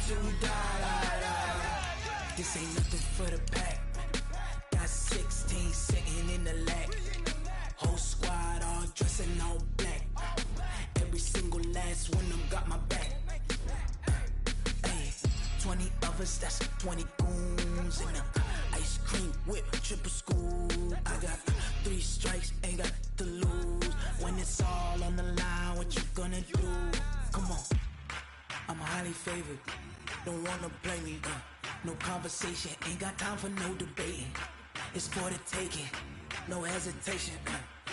till we die. This ain't nothing for the pack. Got 16 sitting in the lap. Whole squad all dressing all black. Every single last one of them got my back. Hey, 20 of us, that's 20 goons in the ice cream whip, triple school. I got 3 strikes, ain't got to lose. When it's all on the line, what you gonna do? Come on, I'm highly favored. Don't wanna play me, no conversation, ain't got time for no debating. It's for the taking, no hesitation.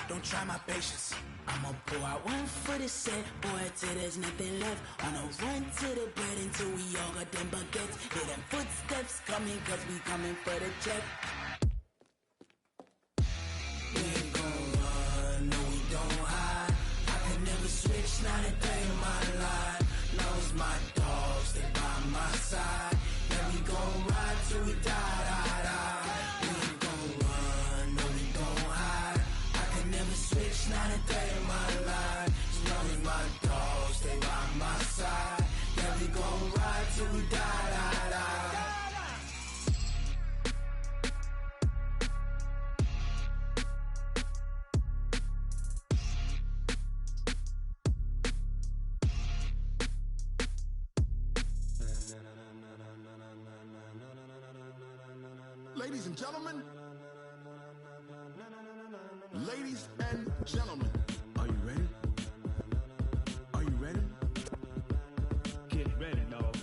Don't try my patience. I'ma pour out one for the set, boy, till there's nothing left. On a run to the bread until we all got them baguettes. Hear them footsteps coming, cause we coming for the check. We ain't gon' run, no we don't hide. I can never switch, not a day in my life. Now it's my dogs, they by my side. Yeah, we gon' ride till we die. We ain't gon' run, no we don't hide. I can never switch, not a day in my life. As long as my dogs, they by my side. Yeah, we gon' ride till we die. Ladies and gentlemen, ladies and gentlemen, are you ready? Are you ready? Get ready, dog.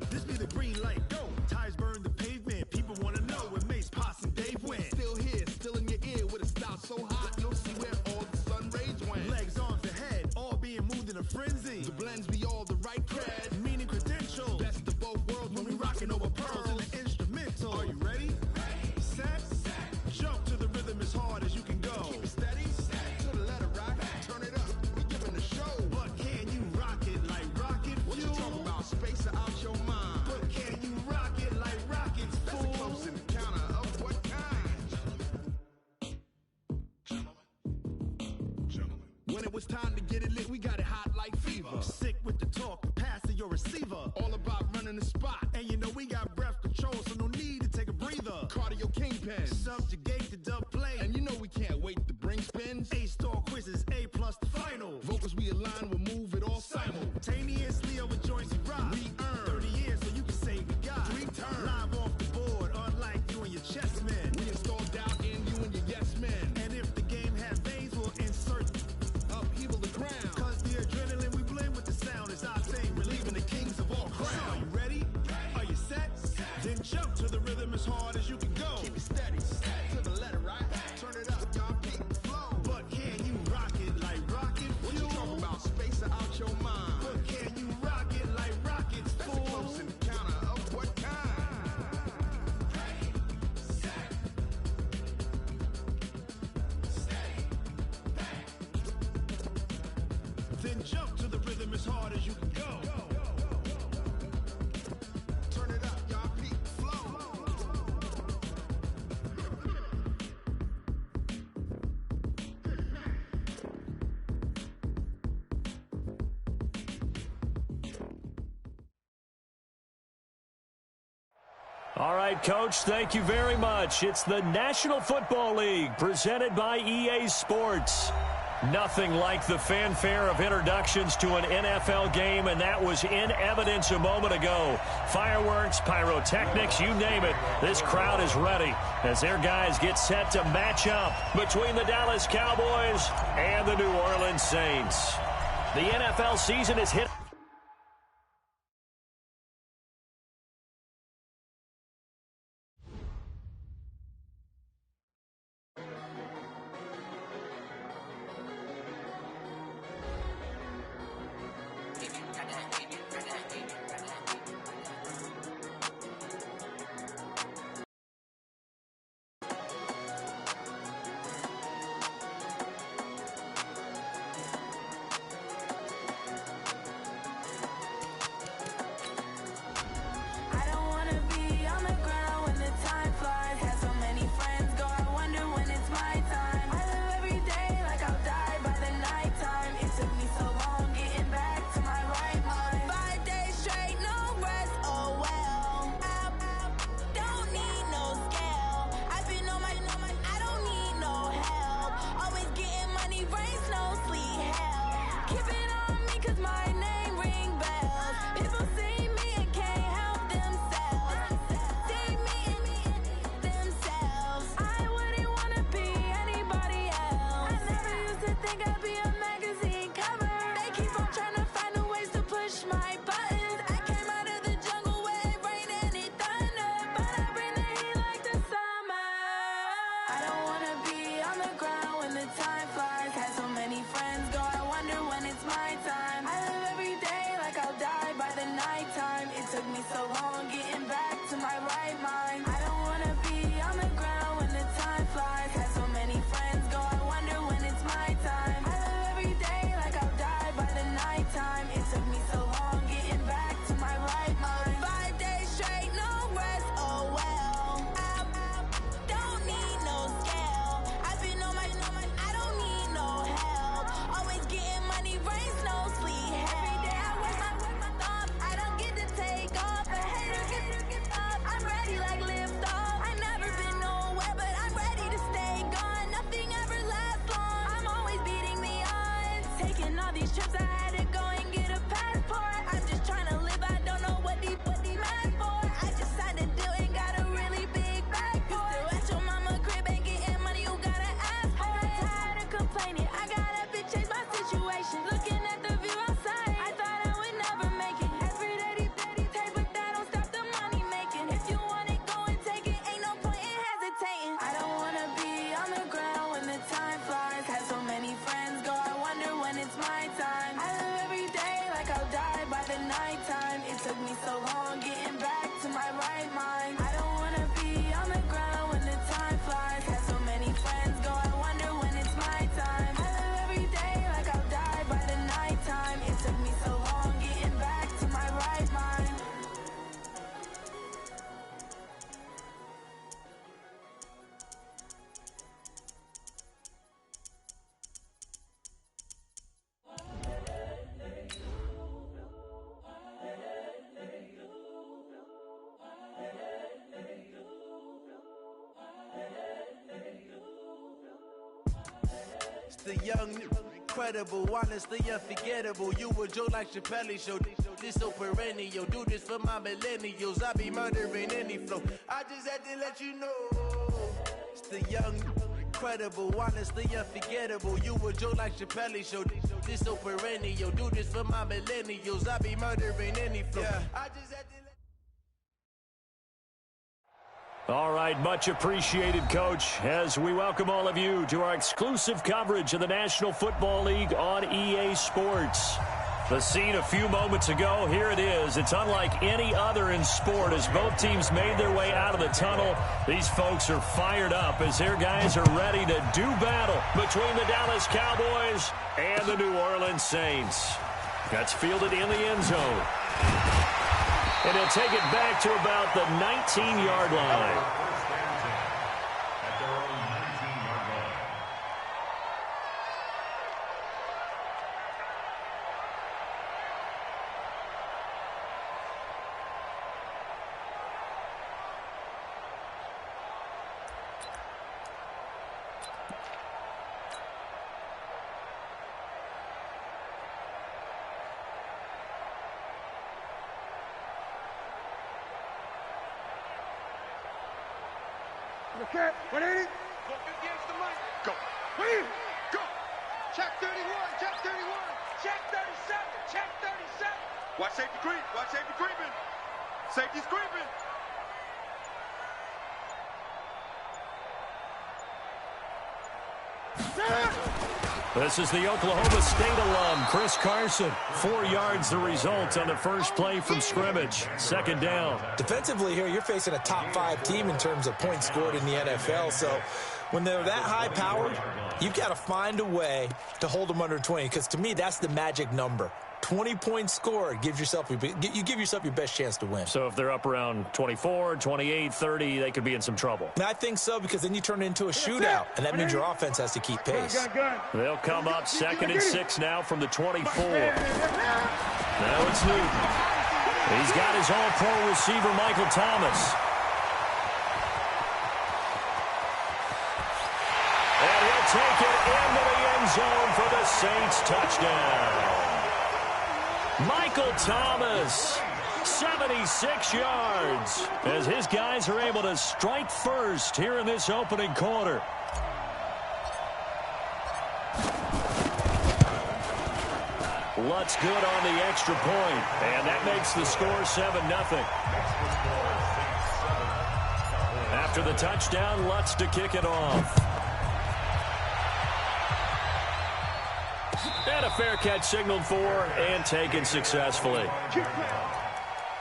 This be the green light, go. Tires burn the pavement. People wanna know where Mace, Potts, and Dave went. Still here, still in your ear with a style so hot, you'll see where all the sun rays went. Legs, arms, the head, all being moved in a frenzy. The blends be all the right cred, meaning credentials. Best of both worlds when we rockin' over pearls in the instrumental. Are you ready? Set, jump to the rhythm as hard as you can go. Keep it steady, to the letter right. Turn it up, we giving the show. But can you rock it like rocket fuel? What you talking about? Space out your mind. But can you rock it like rockets, fool? That's a close encounter of what kind? Gentlemen. When it was time to get it lit, we got it hot like fever. Sick with the talk, pass to your receiver. All about running the spot. And you know we got breath control, so no need to take a breather. Cardio kingpin, subjugate the dub play. And you know we can't wait to bring spins. A-star quizzes, A+ the final. Vocals we align, we'll move it all simultaneously over joints we rock. We earn 30 years, so you can say we got 3 turns. Live off the board, unlike you and your chess men. We installed doubt in you and your yes men. And if the game has veins, we'll insert upheaval the ground. Cause the adrenaline we blend with the sound is our thing, relieving the kings of all crowns. So are you ready? Are you set? Then jump to the rhythm as hard as you can go. Keep it steady, to the letter right. Turn it up, y'all keep the flow. But can you rock it like rocket fuel? What you talking about? Space out your mind. But can you rock it like rockets, fool? That's a close encounter of what kind? Then jump to the rhythm as hard as you can go. Turn it up, y'all peak flow. All right, Coach, thank you very much. It's the National Football League presented by EA Sports. Nothing like the fanfare of introductions to an NFL game, and that was in evidence a moment ago. Fireworks, pyrotechnics, you name it. This crowd is ready as their guys get set to match up between the Dallas Cowboys and the New Orleans Saints. The NFL season is hit. many trips I had to go and get a passport. I'm just trying to live, I don't know what these mad for. I just signed a deal and got a really big bag for it. Still at your mama crib, ain't getting money, you gotta ask for it. I'm tired of complaining, I gotta change my situation. Looking at the view outside, I thought I would never make it. Every day these take, but that don't stop the money making. If you want it, go and take it, ain't no point in hesitating. I don't wanna be on the ground when the time flies. Had so many friends go, I wonder when it's my time. I live every day like I'll die by the nighttime. It took me so long getting back to my right mind. I don't wanna be on the ground when the time flies. Had so many friends go, I wonder when it's my time. I live every day like I'll die by the nighttime. It took me so long getting back to my right mind. The young, incredible, honestly unforgettable. You a joke like Chappelle show. This so perennial. Do this for my millennials. I be murdering any flow. I just had to let you know. It's the young, incredible, honestly unforgettable. You a joke like Chappelle show. This so perennial. Do this for my millennials. I be murdering any flow. I just had to. All right, much appreciated, Coach, as we welcome all of you to our exclusive coverage of the National Football League on EA Sports. The scene a few moments ago, here it is. It's unlike any other in sport as both teams made their way out of the tunnel. These folks are fired up as their guys are ready to do battle between the Dallas Cowboys and the New Orleans Saints. That's fielded in the end zone. And he'll take it back to about the 19-yard line. Okay, 180. Look against the mic. Go. 180. Go. Check 31. Check 31. Check 37. Check 37. Watch safety creep. Watch safety creeping. Safety's creeping. This is the Oklahoma State alum, Chris Carson. 4 yards the result on the first play from scrimmage. Second down. Defensively here, you're facing a top 5 team in terms of points scored in the NFL. So when they're that high-powered, you've got to find a way to hold them under 20. Because to me, that's the magic number. 20 points scored, you give yourself your best chance to win. So if they're up around 24, 28, 30, they could be in some trouble. And I think so, because then you turn it into a shootout, and that means your offense has to keep pace. They'll come up 2nd and 6 now from the 24. Now it's Newton. He's got his all-pro receiver, Michael Thomas. And he'll take it into the end zone for the Saints touchdown. Michael Thomas, 76 yards, as his guys are able to strike first here in this opening quarter. Lutz good on the extra point, and that makes the score 7-0. After the touchdown, Lutz to kick it off. And a fair catch signaled for and taken successfully. The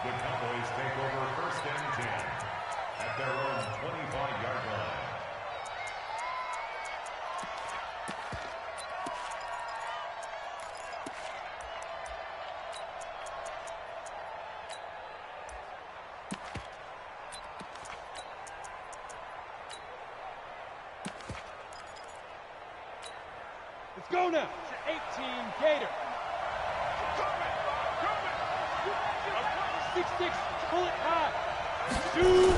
Cowboys take over 1st and 10 at their own 25-yard line. Let's go now. 18 Gator. 6-6, pull it high. Shoot.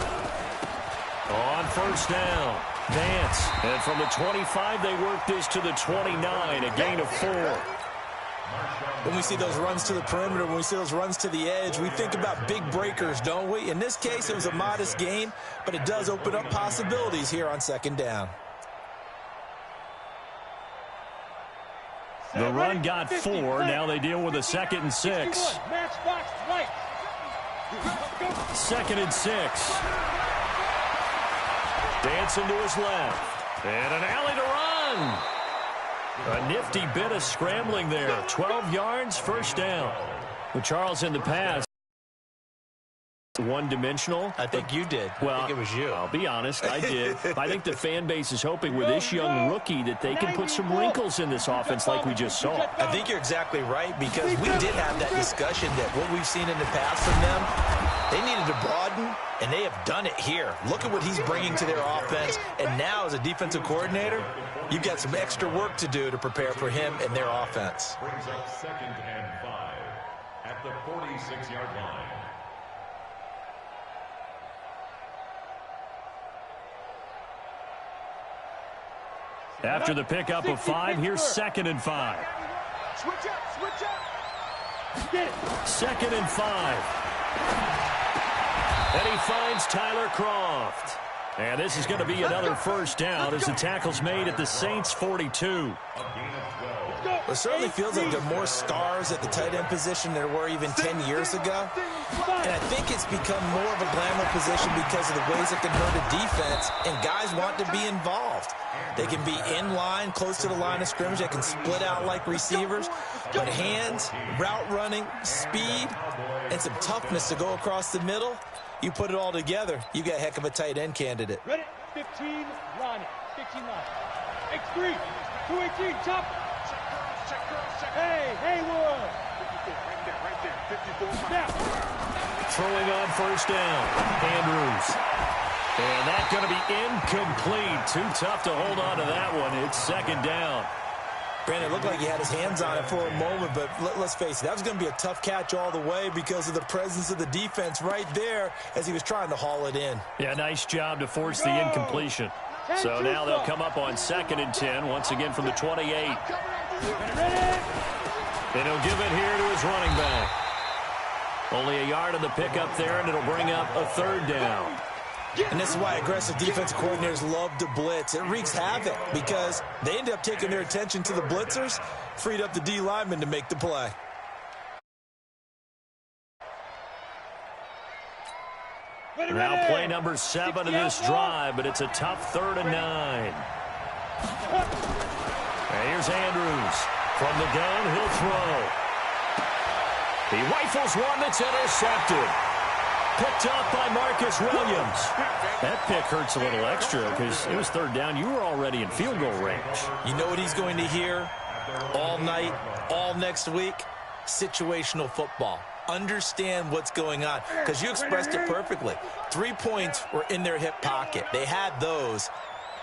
On 1st down, Vance. And from the 25, they work this to the 29, a gain of 4. When we see those runs to the perimeter, when we see those runs to the edge, we think about big breakers, don't we? In this case, it was a modest gain, but it does open up possibilities here on second down. The run got 4. Now they deal with a 2nd and 6. 2nd and 6. Dancing to his left. And an alley to run. A nifty bit of scrambling there. 12 yards, first down. With Charles in the pass. One-dimensional. I think you did. Well, I think it was you. I'll be honest, I did. I think the fan base is hoping with this young rookie that they can put some wrinkles in this offense like we just saw. I think you're exactly right, because we did have that discussion that what we've seen in the past from them, they needed to broaden, and they have done it here. Look at what he's bringing to their offense, and now as a defensive coordinator, you've got some extra work to do to prepare for him and their offense. Brings up 2nd and 5 at the 46-yard line. After the pickup of 5, here's 2nd and 5. Switch up. Get it. 2nd and 5. And he finds Tyler Croft. And this is going to be another first down as the tackle's made at the Saints' 42. It certainly feels like there are more stars at the tight end position than there were even 10 years ago. And I think it's become more of a glamour position because of the ways it can hurt a defense, and guys want to be involved. They can be in line, close to the line of scrimmage. They can split out like receivers. But hands, route running, speed, and some toughness to go across the middle, you put it all together, you got a heck of a tight end candidate. Ready? 15 line. 15 line. X3. 218. Chop. Hey, Haywood. Right there. 54. Now. Throwing on first down. Andrews. And that's going to be incomplete. Too tough to hold on to that one. It's 2nd down. Brandon, it looked like he had his hands on it for a moment, but let's face it, that was going to be a tough catch all the way because of the presence of the defense right there as he was trying to haul it in. Yeah, nice job to force the incompletion. So now they'll come up on 2nd and 10, once again from the 28. And he'll give it here to his running back. Only a yard on the pickup there, and it'll bring up a 3rd down. And this is why aggressive defensive coordinators love to blitz. It wreaks havoc because they end up taking their attention to the blitzers, freed up the D lineman to make the play. Now play number 7 of this drive, but it's a tough 3rd and 9. And here's Andrews. From the gun, he'll throw. He rifles one that's intercepted. Picked off by Marcus Williams. That pick hurts a little extra because it was 3rd down. You were already in field goal range. You know what he's going to hear all night, all next week? Situational football. Understand what's going on, because you expressed it perfectly. 3 points were in their hip pocket. They had those.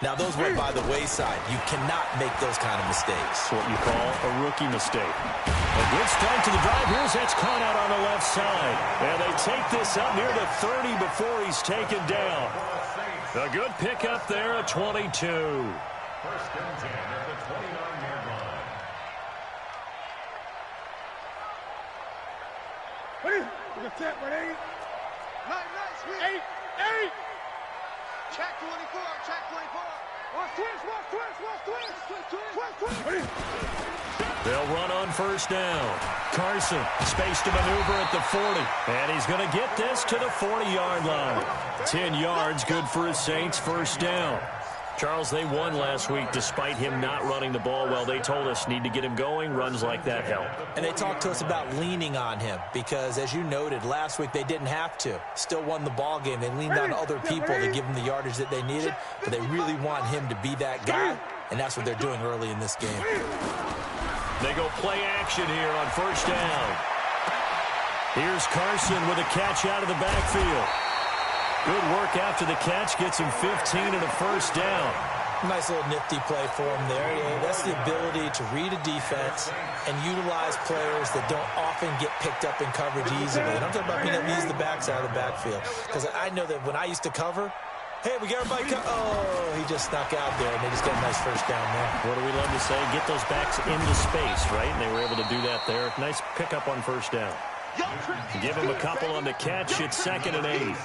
Now, those went by the wayside. You cannot make those kind of mistakes. That's what you call a rookie mistake. A good start to the drive. Here's that's caught out on the left side. And they take this up near the 30 before he's taken down. A good pickup there at 22. 1st and 10 at the 29-yard line. Ready? Look at that, ready? Nice. 8. Check 24. Watch twist. They'll run on first down. Carson, space to maneuver at the 40. And he's going to get this to the 40-yard line. 10 yards, good for his Saints, first down. Charles, they won last week despite him not running the ball well. They told us need to get him going. Runs like that help. And they talked to us about leaning on him because, as you noted, last week they didn't have to. Still won the ball game. They leaned on other people to give them the yardage that they needed, but they really want him to be that guy, and that's what they're doing early in this game. They go play action here on first down. Here's Carson with a catch out of the backfield. Good work after the catch. Gets him 15 and a first down. Nice little nifty play for him there. Yeah, that's the ability to read a defense and utilize players that don't often get picked up in coverage easily. And I'm talking about being able to use the backside of the backfield. Because I know that when I used to cover, Hey, we got everybody. Oh, he just snuck out there, and they just got a nice first down there. What do we love to say? Get those backs into space, right? And they were able to do that there. Nice pickup on first down. Give him a couple on the catch. It's 2nd and 8.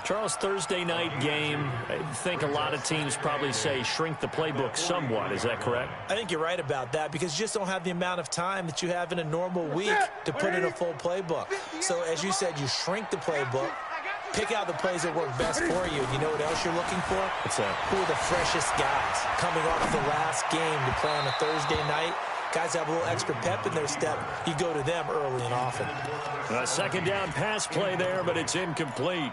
Charles, Thursday night game, I think a lot of teams probably say shrink the playbook somewhat. Is that correct? I think you're right about that because you just don't have the amount of time that you have in a normal week to put in a full playbook. So, as you said, you shrink the playbook, pick out the plays that work best for you. You know what else you're looking for? What's that? Who are the freshest guys coming off the last game to play on a Thursday night? Guys have a little extra pep in their step. You go to them early and often. A 2nd down pass play there, but it's incomplete.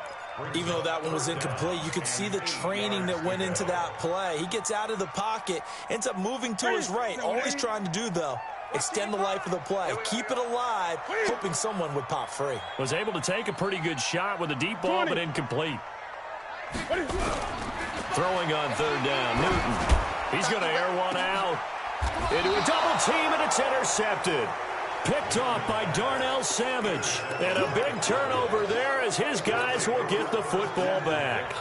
Even though that one was incomplete, you could see the training that went into that play. He gets out of the pocket, ends up moving to his right. All he's trying to do, though, extend the life of the play. Keep it alive, hoping someone would pop free. Was able to take a pretty good shot with a deep ball, but incomplete. Throwing on 3rd down, Newton. He's going to air one out. Into a double team, and it's intercepted. Picked off by Darnell Savage. And a big turnover there as his guys will get the football back.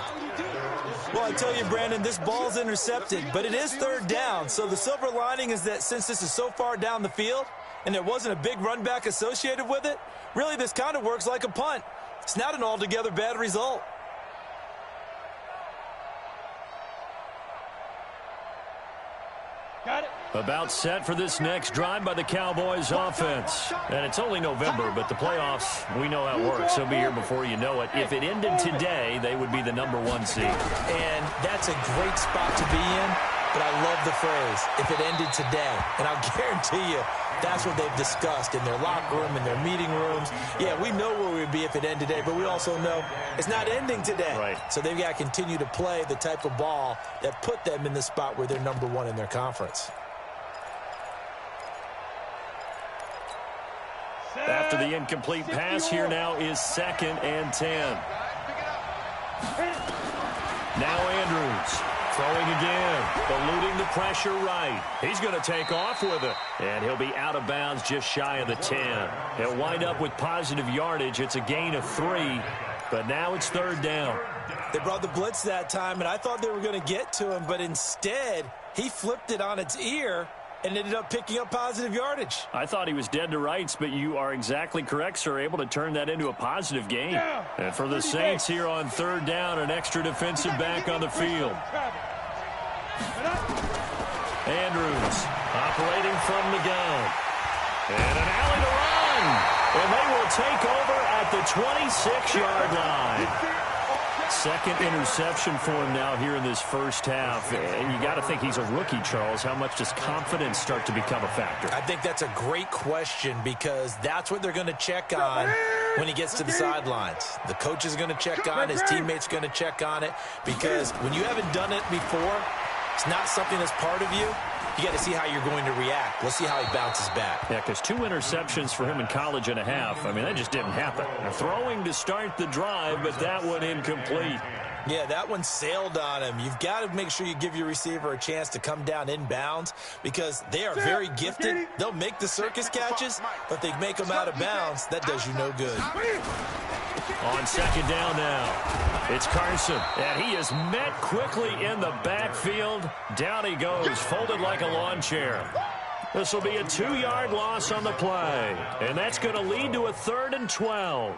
Well, I tell you, Brandon, this ball's intercepted, but it is 3rd down. So the silver lining is that since this is so far down the field and there wasn't a big run back associated with it, really this kind of works like a punt. It's not an altogether bad result. Got it. About set for this next drive by the Cowboys offense. And it's only November, but the playoffs, we know how it works. They'll be here before you know it. If it ended today, they would be the #1 seed. And that's a great spot to be in, but I love the phrase, if it ended today. And I'll guarantee you, that's what they've discussed in their locker room, in their meeting rooms. Yeah, we know where we'd be if it ended today, but we also know it's not ending today. Right. So they've got to continue to play the type of ball that put them in the spot where they're #1 in their conference. After the incomplete pass, here now is 2nd and 10. Now Andrews throwing again, eluding the pressure right. He's going to take off with it, and he'll be out of bounds just shy of the 10. He'll wind up with positive yardage. It's a gain of 3, but now it's 3rd down. They brought the blitz that time, and I thought they were going to get to him, but instead he flipped it on its ear and ended up picking up positive yardage. I thought he was dead to rights, but you are exactly correct, sir. Able to turn that into a positive gain. And for the Saints here on 3rd down, an extra defensive back on the field. Andrews operating from the gun. And an alley to run. And they will take over at the 26-yard line. 2nd interception for him now here in this first half. And you got to think he's a rookie, Charles. How much does confidence start to become a factor? I think that's a great question because that's what they're going to check on when he gets to the sidelines. The coach is going to check on it. His teammates are going to check on it because when you haven't done it before, it's not something that's part of you. You got to see how you're going to react. Let's see how he bounces back. Yeah, because 2 interceptions for him in college and a half. I mean, that just didn't happen. Throwing to start the drive, but that one incomplete. Yeah, that one sailed on him. You've got to make sure you give your receiver a chance to come down inbounds because they are very gifted. They'll make the circus catches, but they make them out of bounds. That does you no good. On 2nd down now, it's Carson, and he is met quickly in the backfield. Down he goes, folded like a lawn chair. This will be a 2-yard loss on the play, and that's going to lead to a 3rd and 12.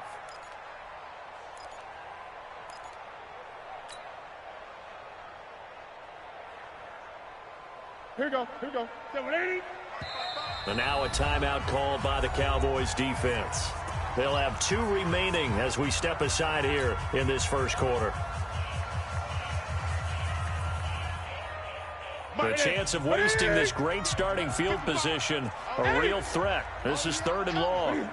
Here we go. 780. And now a timeout called by the Cowboys defense. They'll have 2 remaining as we step aside here in this first quarter. The chance of wasting this great starting field position, a real threat. This is 3rd and long.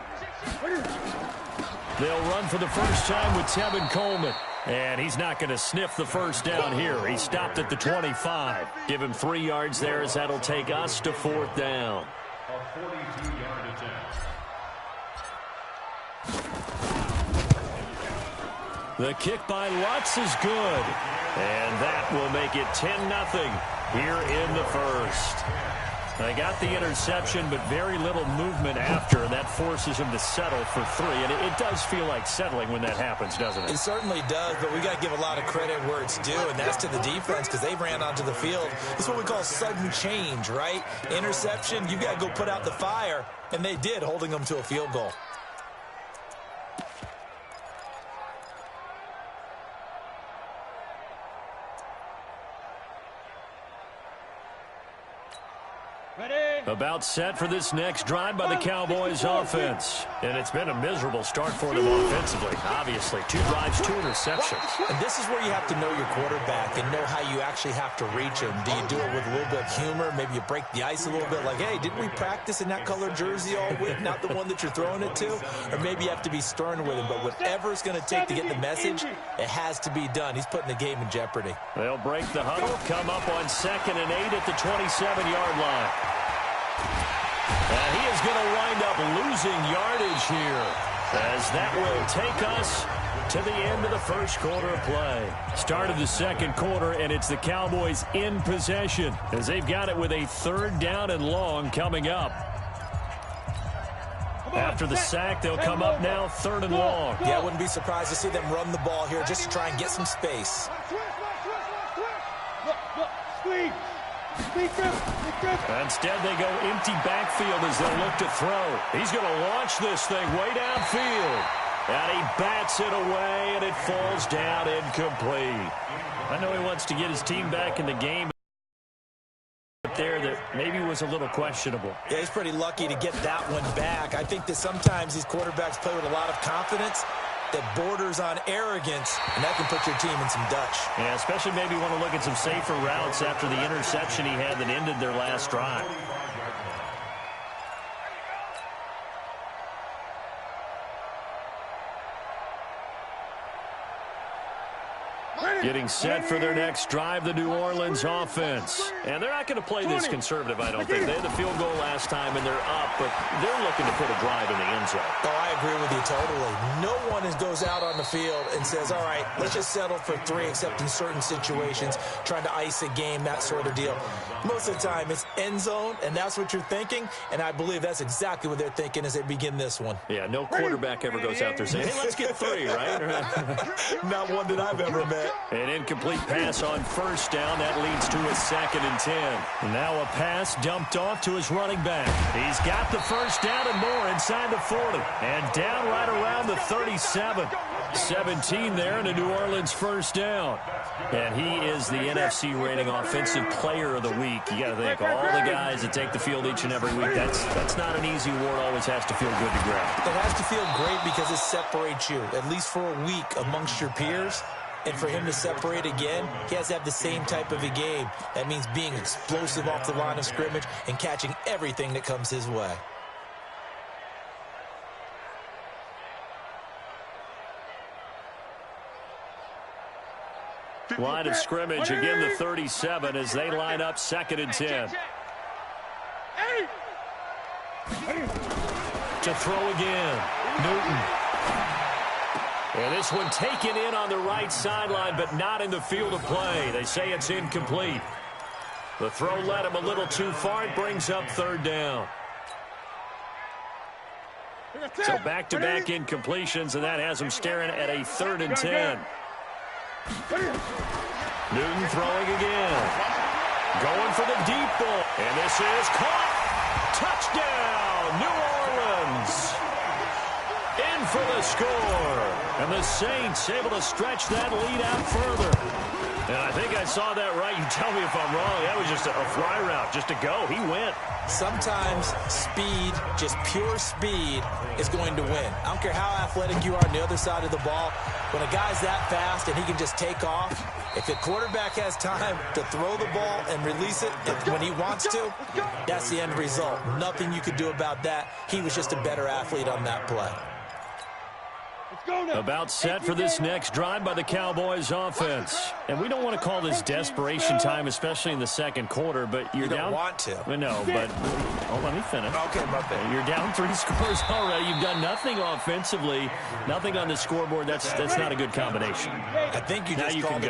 They'll run for the first time with Tevin Coleman. And he's not going to sniff the first down here. He stopped at the 25. Give him 3 yards there as that'll take us to 4th down. A 42-yard attempt. The kick by Lutz is good. And that will make it 10-0 here in the first. They got the interception, but very little movement after, and that forces him to settle for 3. And it does feel like settling when that happens, doesn't it? It certainly does, but we got to give a lot of credit where it's due, and that's to the defense because they ran onto the field. It's what we call sudden change, right? Interception, you got to go put out the fire, and they did, holding them to a field goal. About set for this next drive by the Cowboys offense. And it's been a miserable start for them offensively. Obviously, 2 drives, 2 interceptions. And this is where you have to know your quarterback and know how you actually have to reach him. Do you do it with a little bit of humor? Maybe you break the ice a little bit like, hey, didn't we practice in that color jersey all week? Not the one that you're throwing it to? Or maybe you have to be stern with him. But whatever it's going to take to get the message, it has to be done. He's putting the game in jeopardy. They'll break the huddle, come up on 2nd and 8 at the 27-yard line. And he is going to wind up losing yardage here, as that will take us to the end of the first quarter of play. Start of the second quarter, and it's the Cowboys in possession, as they've got it with a 3rd down and long coming up. After the sack, they'll come up now 3rd and long. Yeah, I wouldn't be surprised to see them run the ball here just to try and get some space. Instead, they go empty backfield as they look to throw. He's going to launch this thing way downfield. And he bats it away, and it falls down incomplete. I know he wants to get his team back in the game there that maybe was a little questionable. Yeah, he's pretty lucky to get that one back. I think that sometimes these quarterbacks play with a lot of confidence that borders on arrogance, and that can put your team in some Dutch. Yeah, especially maybe want to look at some safer routes after the interception he had that ended their last drive. Getting set for their next drive, the New Orleans offense. And they're not going to play this conservative, I don't think. They had the field goal last time, and they're up, but they're looking to put a drive in the end zone. Oh, I agree with you totally. No one goes out on the field and says, all right, let's just settle for 3, except in certain situations, trying to ice a game, that sort of deal. Most of the time, it's end zone, and that's what you're thinking, and I believe that's exactly what they're thinking as they begin this one. Yeah, no quarterback ever goes out there saying, hey, let's get 3, right? Not one that I've ever met. An incomplete pass on 1st down. That leads to a 2nd and 10. Now a pass dumped off to his running back. He's got the 1st down and more inside the 40. And down right around the 37. 17 there and a New Orleans 1st down. And he is the NFC rating offensive player of the week. You got to think, all the guys that take the field each and every week, that's not an easy award. Always has to feel good to grab. It has to feel great because it separates you, at least for a week, amongst your peers. And for him to separate again, he has to have the same type of a game. That means being explosive off the line of scrimmage and catching everything that comes his way. Line of scrimmage, again the 37 as they line up 2nd and 10. To throw again, Newton. And this one taken in on the right sideline, but not in the field of play. They say it's incomplete. The throw led him a little too far. It brings up 3rd down. So back-to-back incompletions, and that has him staring at a 3rd and 10. Newton throwing again. Going for the deep ball. And this is caught. Touchdown, New Orleans. In for the score. And the Saints able to stretch that lead out further. And I think I saw that right. You tell me if I'm wrong. That was just a fly route, just to go. He went. Sometimes speed, just pure speed, is going to win. I don't care how athletic you are on the other side of the ball. When a guy's that fast and he can just take off, if the quarterback has time to throw the ball and release it when he wants to, that's the end result. Nothing you could do about that. He was just a better athlete on that play. About set for this next drive by the Cowboys offense. And we don't want to call this desperation time, especially in the second quarter, but you're down. You don't want to. No, but let me finish. Okay, my bad. You're down 3 scores already. You've done nothing offensively, nothing on the scoreboard. That's not a good combination. I think you just called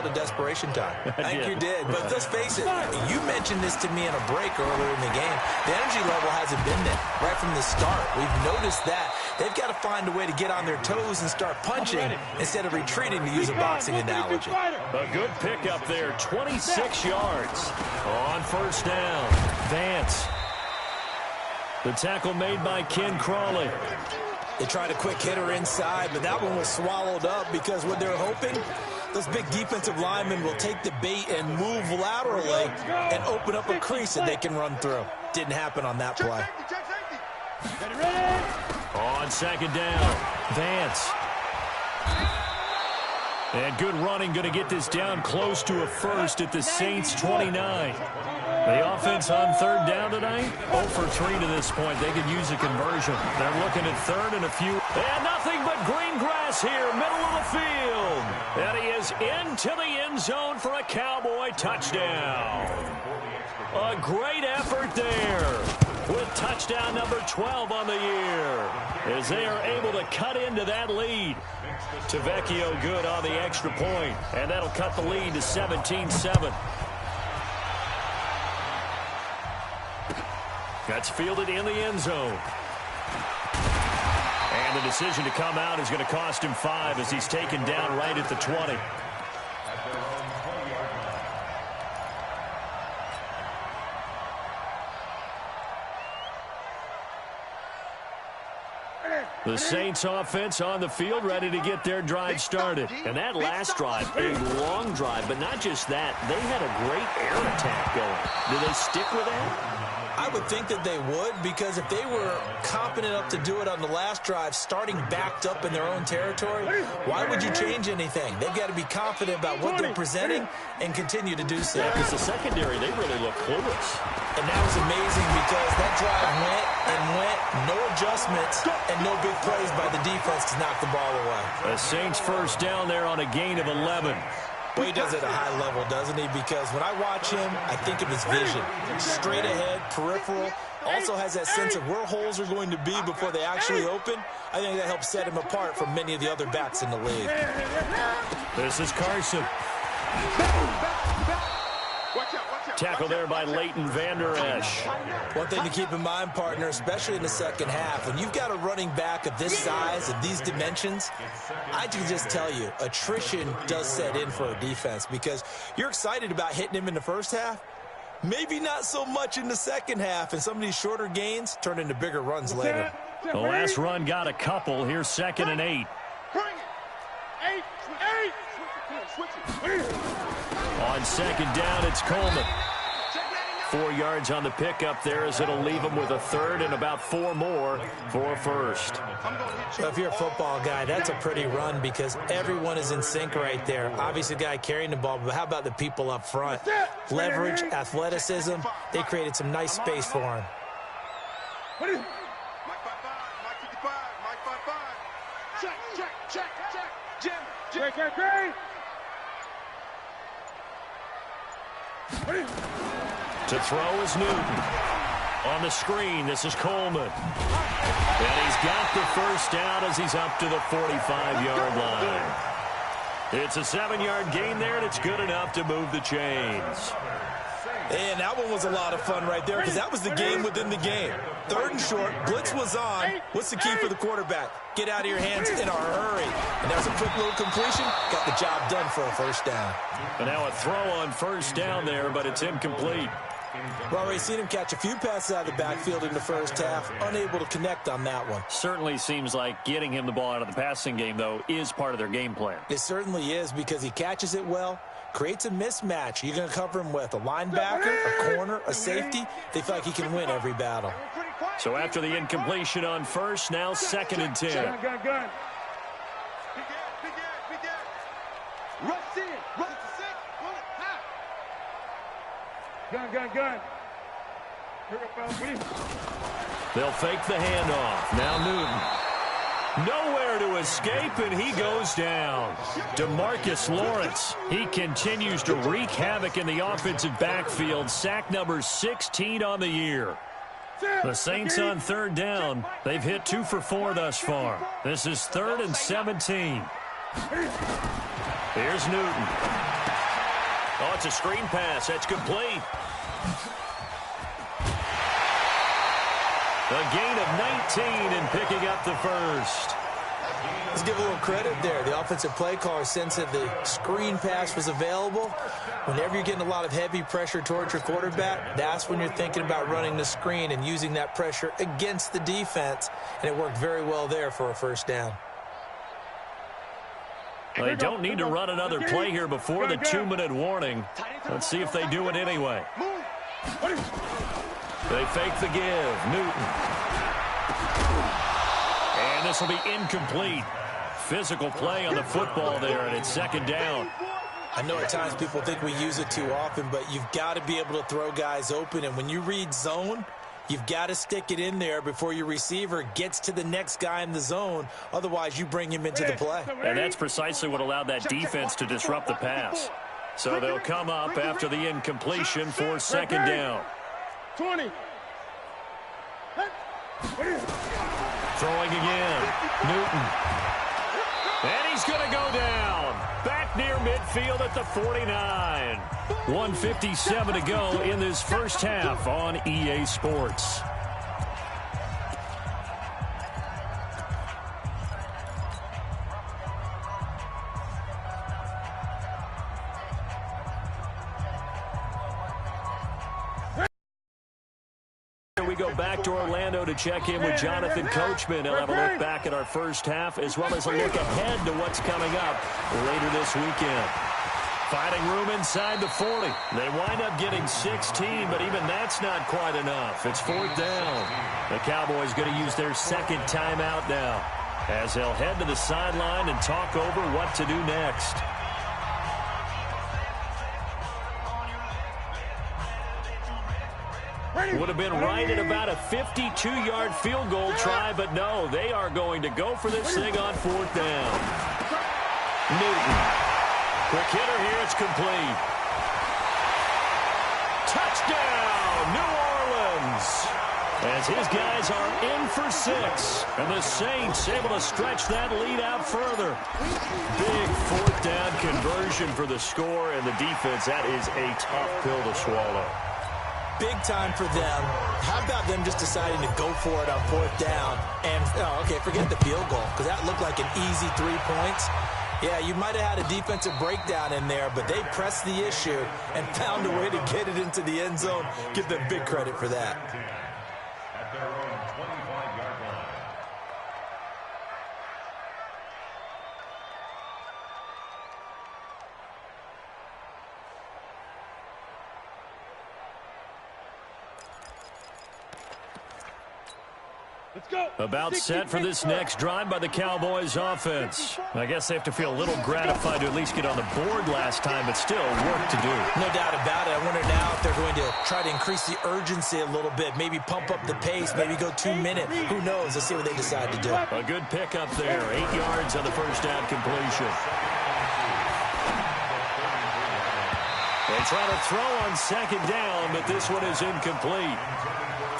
it desperation time. I think you did. But let's face it, you mentioned this to me in a break earlier in the game. The energy level hasn't been there right from the start. We've noticed that. They've got to find a way to get on their toes and start punching instead of retreating, to use a boxing analogy. A good pickup there, 26 yards on first down. Vance. The tackle made by Ken Crawley. They tried a quick hitter inside, but that one was swallowed up because what they're hoping, those big defensive linemen will take the bait and move laterally and open up a crease that they can run through. Didn't happen on that play. On second down, Vance. And good running, going to get this down close to a first at the Saints 29. The offense on third down tonight, 0 for 3 to this point. They could use a conversion. They're looking at third and a few. And nothing but green grass here, middle of the field. And he is into the end zone for a Cowboy touchdown. A great effort there with touchdown number 12 on the year as they are able to cut into that lead. Tavecchio good on the extra point, and that'll cut the lead to 17-7. That's fielded in the end zone. And the decision to come out is going to cost him 5 as he's taken down right at the 20. The Saints offense on the field, ready to get their drive started. And that last drive, a long drive, but not just that. They had a great air attack going. Do they stick with that? I would think that they would, because if they were confident enough to do it on the last drive, starting backed up in their own territory, why would you change anything? They've got to be confident about what they're presenting and continue to do so. Yeah, because the secondary, they really look clueless. And that was amazing because that drive went, no adjustments, and no big plays by the defense to knock the ball away. The Saints first down there on a gain of 11. Well, he does it at a high level, doesn't he? Because when I watch him, I think of his vision. Straight ahead, peripheral. Also has that sense of where holes are going to be before they actually open. I think that helps set him apart from many of the other backs in the league. This is Carson. Tackle there by Leighton Vander Esch. One thing to keep in mind, partner, especially in the second half, when you've got a running back of this size, of these dimensions, I can just tell you, attrition does set in for a defense because you're excited about hitting him in the first half. Maybe not so much in the second half, and some of these shorter gains turn into bigger runs later. The last run got a couple. Here's 2nd and 8. On second down, it's Coleman. 4 yards on the pickup there as it'll leave him with a third and about 4 more for a first. So if you're a football guy, that's a pretty run because everyone is in sync right there. Obviously, the guy carrying the ball, but how about the people up front? Leverage, athleticism, they created some nice space for him. Mike 55, Mike 55. Check. Jim. Great. To throw is Newton. On the screen, this is Coleman. And he's got the first down as he's up to the 45-yard line. It's a 7-yard gain there, and it's good enough to move the chains. And that one was a lot of fun right there because that was the game within the game. 3rd and short, blitz was on. What's the key for the quarterback? Get out of your hands in a hurry. And that was a quick little completion. Got the job done for a first down. And now a throw on first down there, but it's incomplete. We've already seen him catch a few passes out of the backfield in the first half. Unable to connect on that one. Certainly seems like getting him the ball out of the passing game, though, is part of their game plan. It certainly is because he catches it well. Creates a mismatch. You're going to cover him with a linebacker, a corner, a safety. They feel like he can win every battle. So after the incompletion on first, now 2nd and 10. Gun. Rush in. Rush to 6. Gun. They'll fake the handoff. Now Newton. Nowhere to escape, and he goes down. DeMarcus Lawrence, he continues to wreak havoc in the offensive backfield. Sack number 16 on the year. The Saints on third down. They've hit 2 for 4 thus far. This is 3rd and 17. Here's Newton. Oh, it's a screen pass. That's complete. A gain of 19 and picking up the first. Let's give a little credit there. The offensive play caller sensed that the screen pass was available. Whenever you're getting a lot of heavy pressure towards your quarterback, that's when you're thinking about running the screen and using that pressure against the defense. And it worked very well there for a first down. They don't need to run another play here before the 2-minute warning. Let's see if they do it anyway. They fake the give. Newton. And this will be incomplete. Physical play on the football there, and it's 2nd down. I know at times people think we use it too often, but you've got to be able to throw guys open. And when you read zone, you've got to stick it in there before your receiver gets to the next guy in the zone. Otherwise, you bring him into the play. And that's precisely what allowed that defense to disrupt the pass. So they'll come up after the incompletion for 2nd down. 20. Throwing again. Newton. And he's going to go down. Back near midfield at the 49. 1:57 to go in this first half on EA Sports. We go back to Orlando to check in with Jonathan Coachman. He'll have a look back at our first half as well as a look ahead to what's coming up later this weekend. Fighting room inside the 40. They wind up getting 16, but even that's not quite enough. It's 4th down. The Cowboys going to use their 2nd timeout now as they'll head to the sideline and talk over what to do next. Would have been right at about a 52-yard field goal try, but no, they are going to go for this thing on 4th down. Newton. Quick hitter here, it's complete. Touchdown, New Orleans. As his guys are in for 6, and the Saints able to stretch that lead out further. Big 4th down conversion for the score, and the defense, that is a tough pill to swallow. Big time for them. How about them just deciding to go for it on 4th down? And, okay, forget the field goal, because that looked like an easy 3 points. Yeah, you might have had a defensive breakdown in there, but they pressed the issue and found a way to get it into the end zone. Give them big credit for that. At their own 25-yard line. Let's go. About set for this next drive by the Cowboys offense. I guess they have to feel a little gratified to at least get on the board last time, but still work to do. No doubt about it. I wonder now if they're going to try to increase the urgency a little bit, maybe pump up the pace, maybe go 2 minutes. Who knows? Let's see what they decide to do. A good pickup there. 8 yards on the first down completion. They try to throw on 2nd down, but this one is incomplete.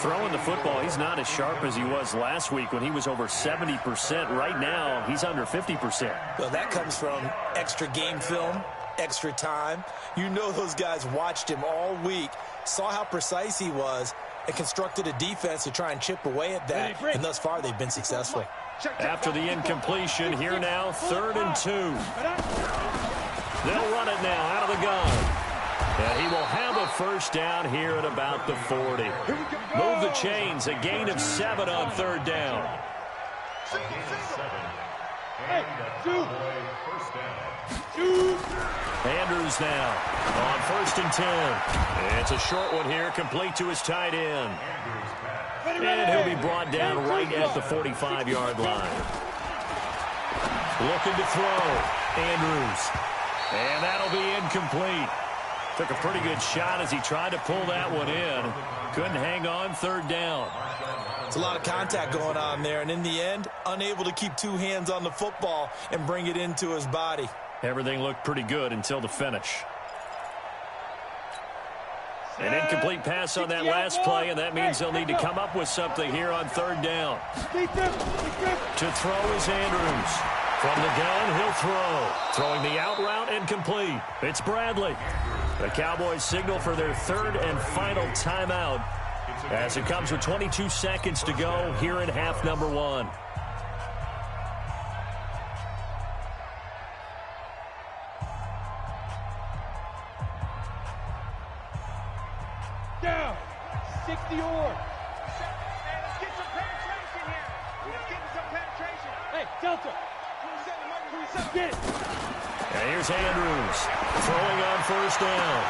Throwing the football, he's not as sharp as he was last week when he was over 70%. Right now, he's under 50%. Well, that comes from extra game film, extra time. You know those guys watched him all week, saw how precise he was, and constructed a defense to try and chip away at that. And thus far, they've been successful. After the incompletion, here now, 3rd and 2. They'll run it now out of the gun. And he will have a first down here at about the 40. Move the chains, a gain of 7 on 3rd down. Andrews now on 1st and 10. It's a short one here, complete to his tight end. And he'll be brought down right at the 45-yard line. Looking to throw. Andrews. And that'll be incomplete. Took a pretty good shot as he tried to pull that one in. Couldn't hang on, third down. It's a lot of contact going on there, and in the end, unable to keep two hands on the football and bring it into his body. Everything looked pretty good until the finish. An incomplete pass on that last play, and that means they'll need to come up with something here on third down. To throw is Andrews. From the gun, he'll throw. Throwing the out route and complete. It's Bradley. The Cowboys signal for their third and final timeout as it comes with 22 seconds to go here in half number one. Down. 60 or. Let's get some penetration here. Let's get some penetration. Hey, Delta. Get it. And here's Andrews throwing on first down.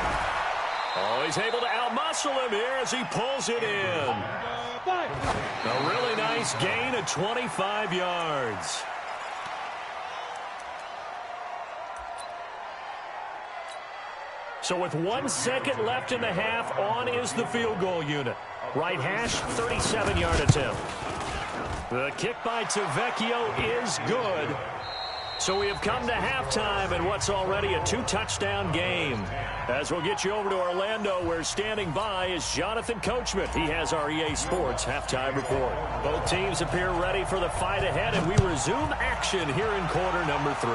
Oh, he's able to outmuscle him here as he pulls it in. A really nice gain of 25 yards. So with 1 second left in the half, on is the field goal unit. Right hash, 37-yard attempt. The kick by Tavecchio is good. So we have come to halftime in what's already a 2-touchdown game. As we'll get you over to Orlando, where standing by is Jonathan Coachman. He has our EA Sports halftime report. Both teams appear ready for the fight ahead, and we resume action here in quarter number 3.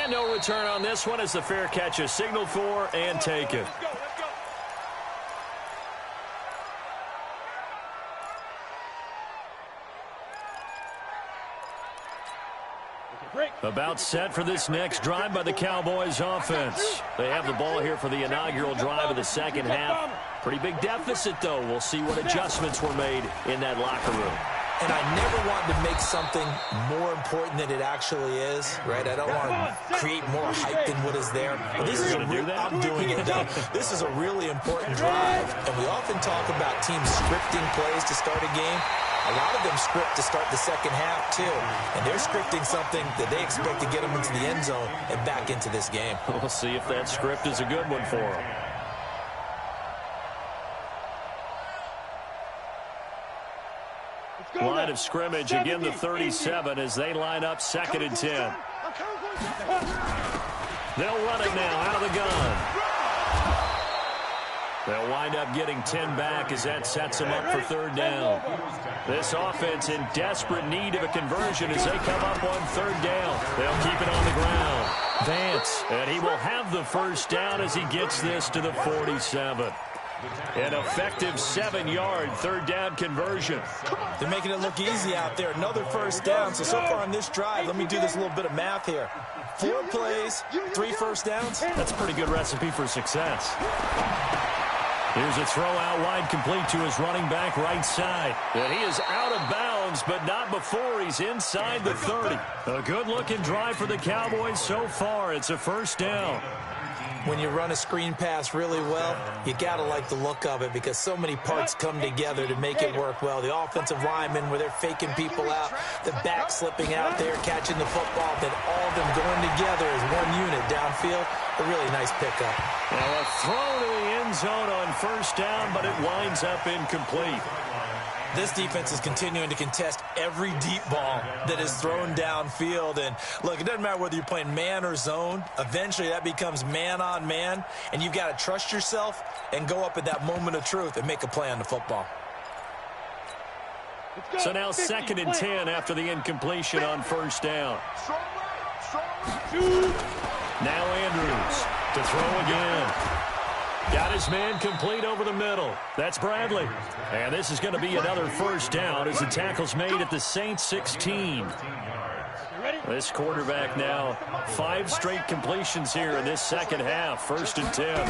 And no return on this one as the fair catch is signaled for and taken. About set for this next drive by the Cowboys offense. They have the ball here for the inaugural drive of the second half. Pretty big deficit, though. We'll see what adjustments were made in that locker room. And I never want to make something more important than it actually is, right? I don't want to create more hype than what is there. But this is I'm doing it now. This is a really important drive. And we often talk about teams scripting plays to start a game. A lot of them script to start the second half, too. And they're scripting something that they expect to get them into the end zone and back into this game. We'll see if that script is a good one for them. Line of scrimmage, again the 37 as they line up 2nd and 10. They'll run it now out of the gun. They'll wind up getting 10 back as that sets them up for third down. This offense in desperate need of a conversion as they come up on third down. They'll keep it on the ground. Vance, and he will have the first down as he gets this to the 47. An effective 7-yard third down conversion. They're making it look easy out there. Another first down. So far on this drive, let me do this little bit of math here. 4 plays, 3 first downs. That's a pretty good recipe for success. Here's a throw out wide, complete to his running back right side. And he is out of bounds, but not before he's inside the 30. A good-looking drive for the Cowboys so far. It's a first down. When you run a screen pass really well, you got to like the look of it because so many parts come together to make it work well. The offensive linemen where they're faking people out, the back slipping out there, catching the football, then all of them going together as one unit downfield. A really nice pickup. Now a throw to the end zone on first down, but it winds up incomplete. This defense is continuing to contest every deep ball that is thrown downfield. And, look, it doesn't matter whether you're playing man or zone. Eventually, that becomes man-on-man, and you've got to trust yourself and go up at that moment of truth and make a play on the football. So now 2nd and 10 after the incompletion on first down. Now Andrews to throw again. Got his man complete over the middle. That's Bradley. And this is going to be another first down as the tackle's made at the Saints 16. This quarterback now 5 straight completions here in this second half. 1st and 10.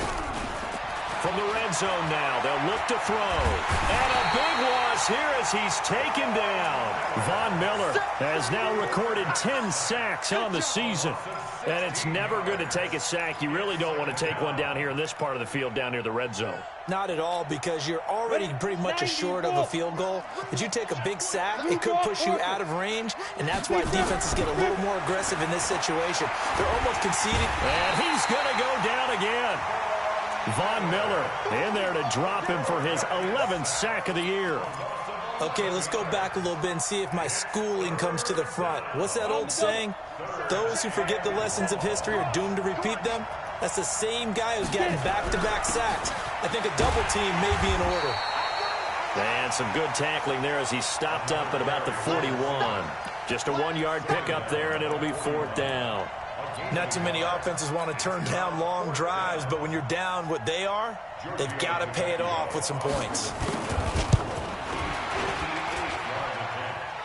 From the red zone now, they'll look to throw. And a big loss here as he's taken down. Von Miller has now recorded 10 sacks on the season. And it's never good to take a sack. You really don't want to take one down here in this part of the field, down near the red zone. Not at all, because you're already pretty much assured of a field goal. If you take a big sack, it could push you out of range, and that's why defenses get a little more aggressive in this situation. They're almost conceding. And he's going to go down again. Von Miller in there to drop him for his 11th sack of the year. Okay, let's go back a little bit and see if my schooling comes to the front. What's that old saying? Those who forget the lessons of history are doomed to repeat them. That's the same guy who's getting back-to-back sacks. I think a double team may be in order. And some good tackling there as he stopped up at about the 41. Just a 1-yard pickup there, and it'll be 4th down. Not too many offenses want to turn down long drives, but when you're down what they are, they've got to pay it off with some points.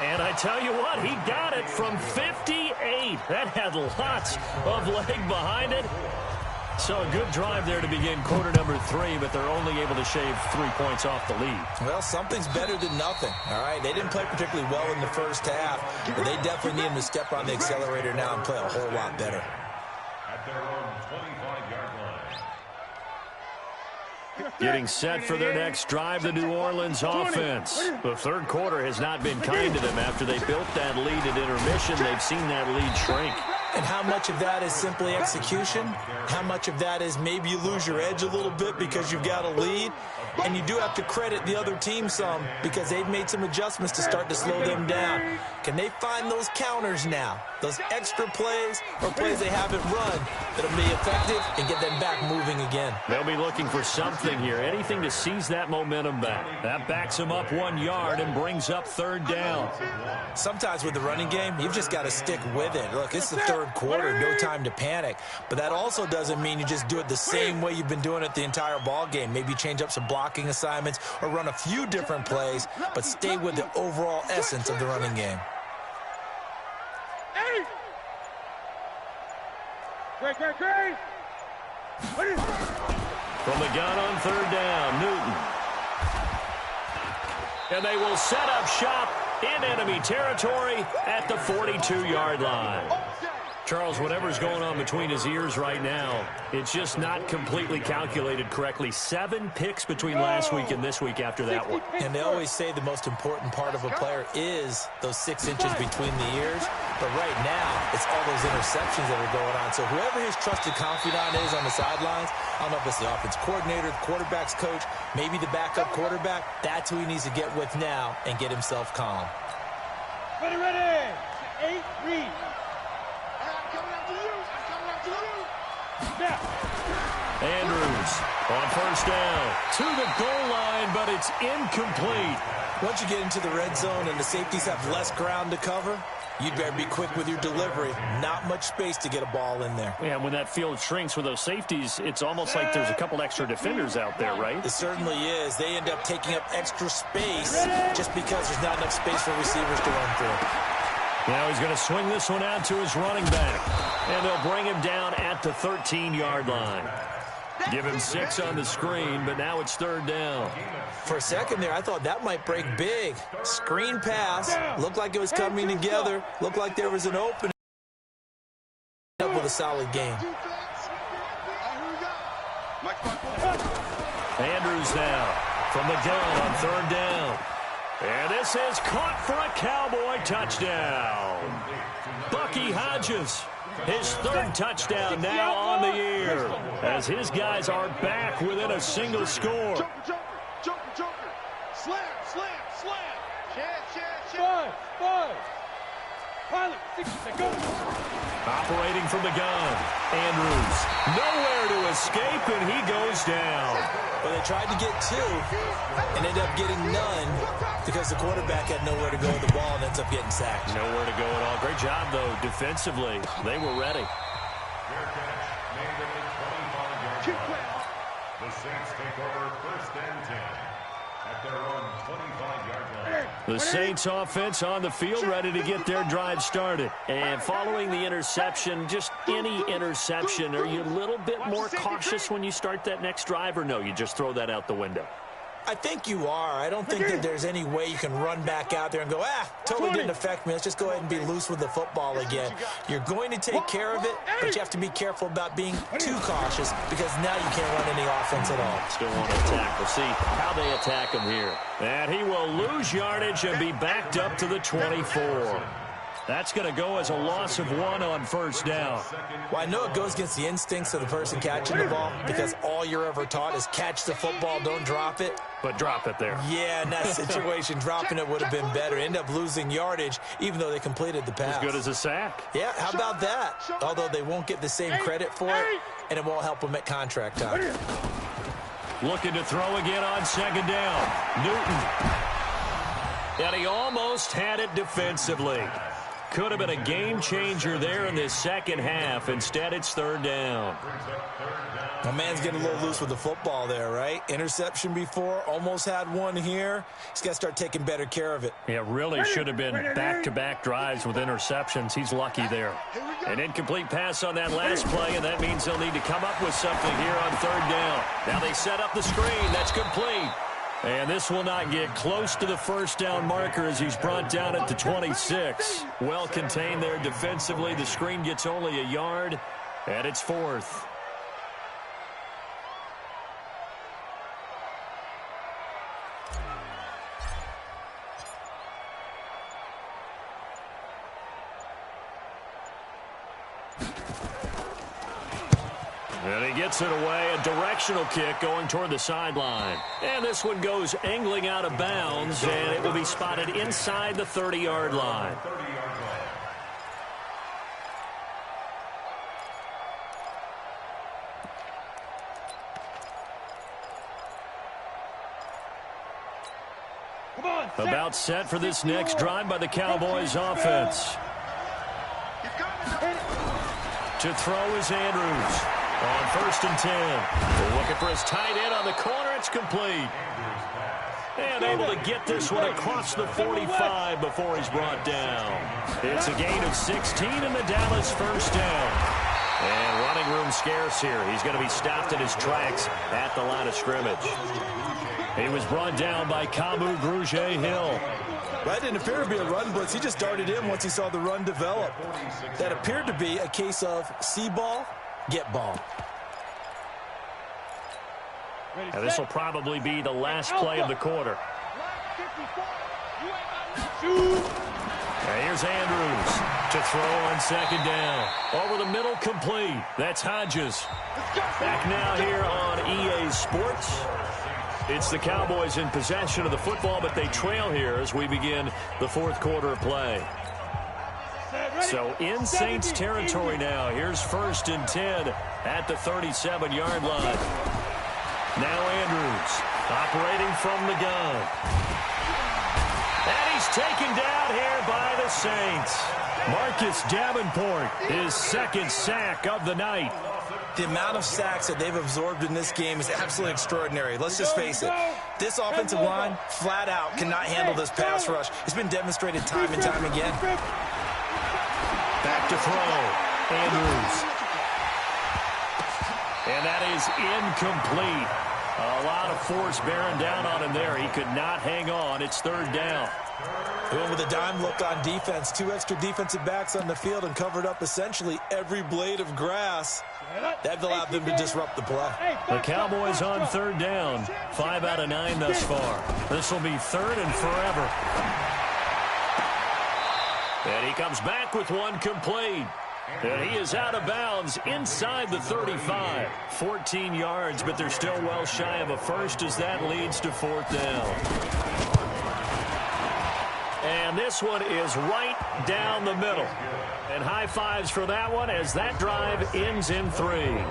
And I tell you what, he got it from 58. That had lots of leg behind it. So a good drive there to begin quarter number 3, but they're only able to shave 3 points off the lead. Well, something's better than nothing, all right? They didn't play particularly well in the first half, but they definitely need them to step on the accelerator now and play a whole lot better. At their own 25-yard line. Getting set for their next drive, the New Orleans offense. The third quarter has not been kind to them. After they built that lead at intermission, they've seen that lead shrink. And how much of that is simply execution? How much of that is maybe you lose your edge a little bit because you've got a lead? And you do have to credit the other team some because they've made some adjustments to start to slow them down. Can they find those counters now? Those extra plays or plays they haven't run that'll be effective and get them back moving again? They'll be looking for something here, anything to seize that momentum back. That backs them up 1 yard and brings up 3rd down. Sometimes with the running game, you've just got to stick with it. Look, it's the third quarter, no time to panic. But that also doesn't mean you just do it the same way you've been doing it the entire ball game. Maybe change up some blocking assignments or run a few different plays, but stay with the overall essence of the running game. Great. From the gun on 3rd down, Newton. And they will set up shop in enemy territory at the 42-yard line. Charles, whatever's going on between his ears right now, it's just not completely calculated correctly. 7 picks between last week and this week after that one. And they always say the most important part of a player is those 6 inches between the ears. But right now, it's all those interceptions that are going on. So whoever his trusted confidant is on the sidelines, I don't know if it's the offense coordinator, the quarterback's coach, maybe the backup quarterback, that's who he needs to get with now and get himself calm. Ready. 8, read. Andrews on 1st down to the goal line, but it's incomplete. Once you get into the red zone and the safeties have less ground to cover, you'd better be quick with your delivery. Not much space to get a ball in there. Yeah, when that field shrinks with those safeties, it's almost like there's a couple extra defenders out there, right? It certainly is. They end up taking up extra space just because there's not enough space for receivers to run through. Now he's going to swing this one out to his running back. And they'll bring him down at the 13-yard line. Give him 6 on the screen, but now it's 3rd down. For a second there, I thought that might break big. Screen pass. Looked like it was coming together. Looked like there was an opening. Up with a solid game. Andrews now from the gun on 3rd down. And this is caught for a Cowboy touchdown. Bucky Hodges, his 3rd touchdown now on the year, as his guys are back within a single score. Joker. Slam. Chance. 5. Pilot, 6, go. Operating from the gun, Andrews. Nowhere to escape, and he goes down. Well, they tried to get 2 and ended up getting none because the quarterback had nowhere to go with the ball and ends up getting sacked. Nowhere to go at all. Great job, though, defensively. They were ready. Fair catch made at the 25-yard line. The Saints take over 1st and 10 at their own 25-yard line. The Saints offense on the field, ready to get their drive started. And following the interception, just any interception, are you a little bit more cautious when you start that next drive, or no, you just throw that out the window? I think you are. I don't think that there's any way you can run back out there and go, totally didn't affect me. Let's just go ahead and be loose with the football again. You're going to take care of it, but you have to be careful about being too cautious because now you can't run any offense at all. Still want to attack. We'll see how they attack him here. And he will lose yardage and be backed up to the 24. That's going to go as a loss of 1 on first down. Well, I know it goes against the instincts of the person catching the ball because all you're ever taught is catch the football, don't drop it. But drop it there. Yeah, in that situation, dropping it would have been better. End up losing yardage, even though they completed the pass. As good as a sack. Yeah, how about that? Although they won't get the same credit for it, and it won't help them at contract time. Looking to throw again on second down. Newton. And he almost had it defensively. Could have been a game changer there in this second half. Instead, it's third down. My man's getting a little loose with the football there, right? Interception before, almost had one here. He's got to start taking better care of it. Yeah, really should have been back-to-back drives with interceptions. He's lucky there. An incomplete pass on that last play, and that means they'll need to come up with something here on third down. Now they set up the screen. That's complete. And this will not get close to the first down marker as he's brought down at the 26. Well contained there defensively. The screen gets only a yard, and it's fourth. And he gets it away, a directional kick going toward the sideline. And this one goes angling out of bounds, and it will be spotted inside the 30-yard line. About set for this next drive by the Cowboys offense. To throw is Andrews. On first and 10. They're looking for his tight end on the corner. It's complete. And able to get this one across the 45 before he's brought down. It's a gain of 16 in the Dallas first down. And running room scarce here. He's going to be stopped in his tracks at the line of scrimmage. He was brought down by Kamu Grugier-Hill. That didn't appear to be a run blitz. He just darted in once he saw the run develop. That appeared to be a case of see ball, get ball. And this will probably be the last play of the quarter. And here's Andrews to throw on second down. Over the middle, complete. That's Hodges. Back now here on EA Sports. It's the Cowboys in possession of the football, but they trail here as we begin the fourth quarter of play. So in Saints territory now. Here's first and 10 at the 37-yard line. Now Andrews operating from the gun. And he's taken down here by the Saints. Marcus Davenport, his second sack of the night. The amount of sacks that they've absorbed in this game is absolutely extraordinary. Let's just face it. This offensive line, flat out, cannot handle this pass rush. It's been demonstrated time and time again. Back to throw. Andrews. And that is incomplete. A lot of force bearing down on him there. He could not hang on. It's third down. Going with a dime look on defense. 2 extra defensive backs on the field and covered up essentially every blade of grass. That allowed them to disrupt the play. The Cowboys on third down. 5 out of 9 thus far. This will be third and forever. And he comes back with one complete. And he is out of bounds inside the 35. 14 yards, but they're still well shy of a first as that leads to fourth down. And this one is right down the middle. And high fives for that one as that drive ends in 3.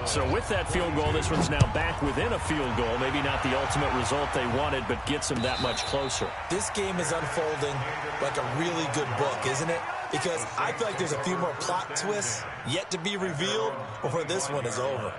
So with that field goal, this one's now back within a field goal. Maybe not the ultimate result they wanted, but gets them that much closer. This game is unfolding like a really good book, isn't it? Because I feel like there's a few more plot twists yet to be revealed before this one is over.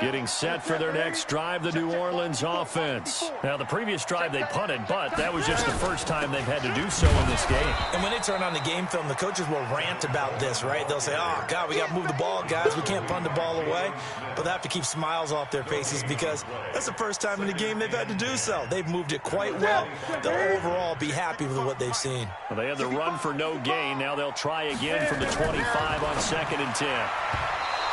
Getting set for their next drive, the New Orleans offense. Now, the previous drive they punted, but that was just the first time they've had to do so in this game. And when they turn on the game film, the coaches will rant about this, right? They'll say, oh, God, we got to move the ball, guys. We can't punt the ball away. But they have to keep smiles off their faces because that's the first time in the game they've had to do so. They've moved it quite well. They'll overall be happy with what they've seen. Well, they had the run for no gain. Now they'll try again from the 25 on 2nd and 10.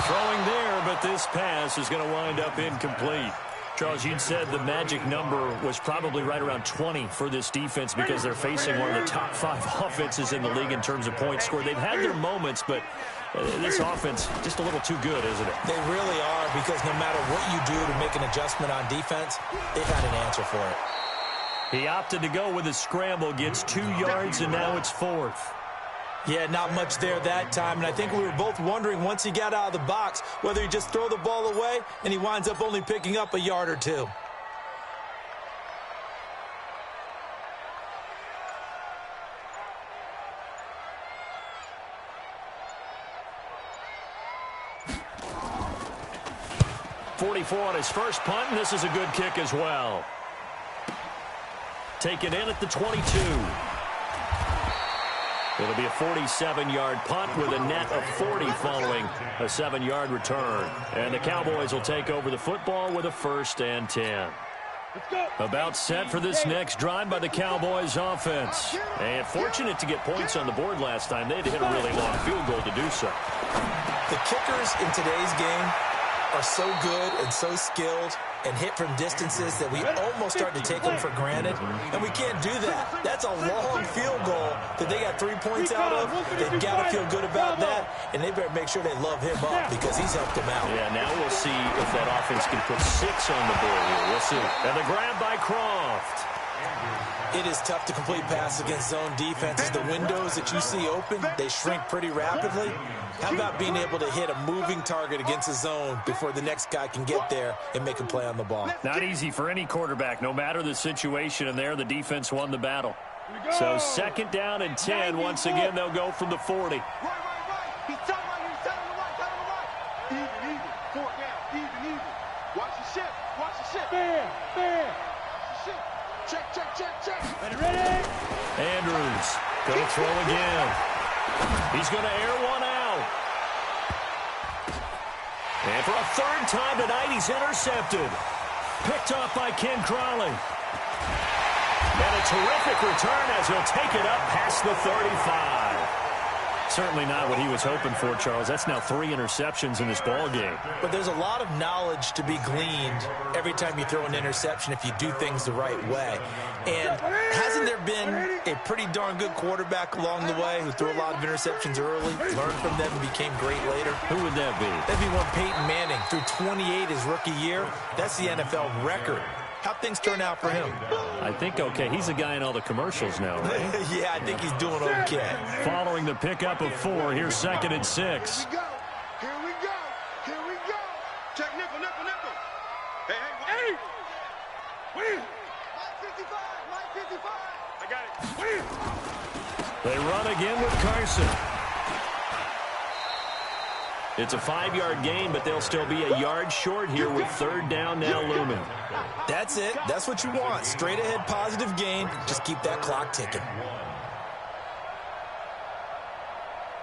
Throwing there, but this pass is going to wind up incomplete. Charles, you'd said the magic number was probably right around 20 for this defense because they're facing one of the top 5 offenses in the league in terms of points scored. They've had their moments, but this offense just a little too good, isn't it? They really are, because no matter what you do to make an adjustment on defense, they've had an answer for it. He opted to go with a scramble, gets 2 yards, and now it's 4th. Yeah, not much there that time, and I think we were both wondering once he got out of the box whether he'd just throw the ball away, and he winds up only picking up a yard or 2. .44 on his first punt, and this is a good kick as well. Taken in at the 22. It'll be a 47-yard punt with a net of 40 following a 7-yard return. And the Cowboys will take over the football with a 1st and 10. About set for this next drive by the Cowboys offense. And fortunate to get points on the board last time. They had to hit a really long field goal to do so. The kickers in today's game are so good and so skilled and hit from distances that we almost start to take them for granted, and we can't do that. That's a long field goal that they got 3 points out of. They've got to feel good about that, and they better make sure they love him up because he's helped them out. Yeah, now we'll see if that offense can put 6 on the board here. We'll see. And the grab by Croft. It is tough to complete passes against zone defenses. The windows that you see open, they shrink pretty rapidly. How about being able to hit a moving target against a zone before the next guy can get there and make a play on the ball? Not easy for any quarterback, no matter the situation, and there the defense won the battle. So 2nd down and 10. Once again, they'll go from the 40. Right. He's telling right. He's telling right. Even. 4th down. Even. Watch the ship. Fair. Check. Ready. Andrews going to throw again. He's going to air one out. And for a 3rd time tonight, he's intercepted. Picked off by Ken Crawley. And a terrific return as he'll take it up past the 35. Certainly not what he was hoping for, Charles. That's now 3 interceptions in this ball game. But there's a lot of knowledge to be gleaned every time you throw an interception if you do things the right way. And hasn't there been a pretty darn good quarterback along the way who threw a lot of interceptions early, learned from them, and became great later? Who would that be? That'd be one Peyton Manning. Threw 28 his rookie year. That's the NFL record. How'd things turn out for him? I think okay. He's a guy in all the commercials now, right? Yeah, I think he's doing okay. Following the pickup of 4, here's 2nd and 6. Here we go. Check nickel. Hey. Win. Mike 55. I got it. Win. They run again with Carson. It's a 5-yard gain, but they'll still be a yard short here with 3rd down now looming. That's it. That's what you want. Straight ahead, positive gain. Just keep that clock ticking.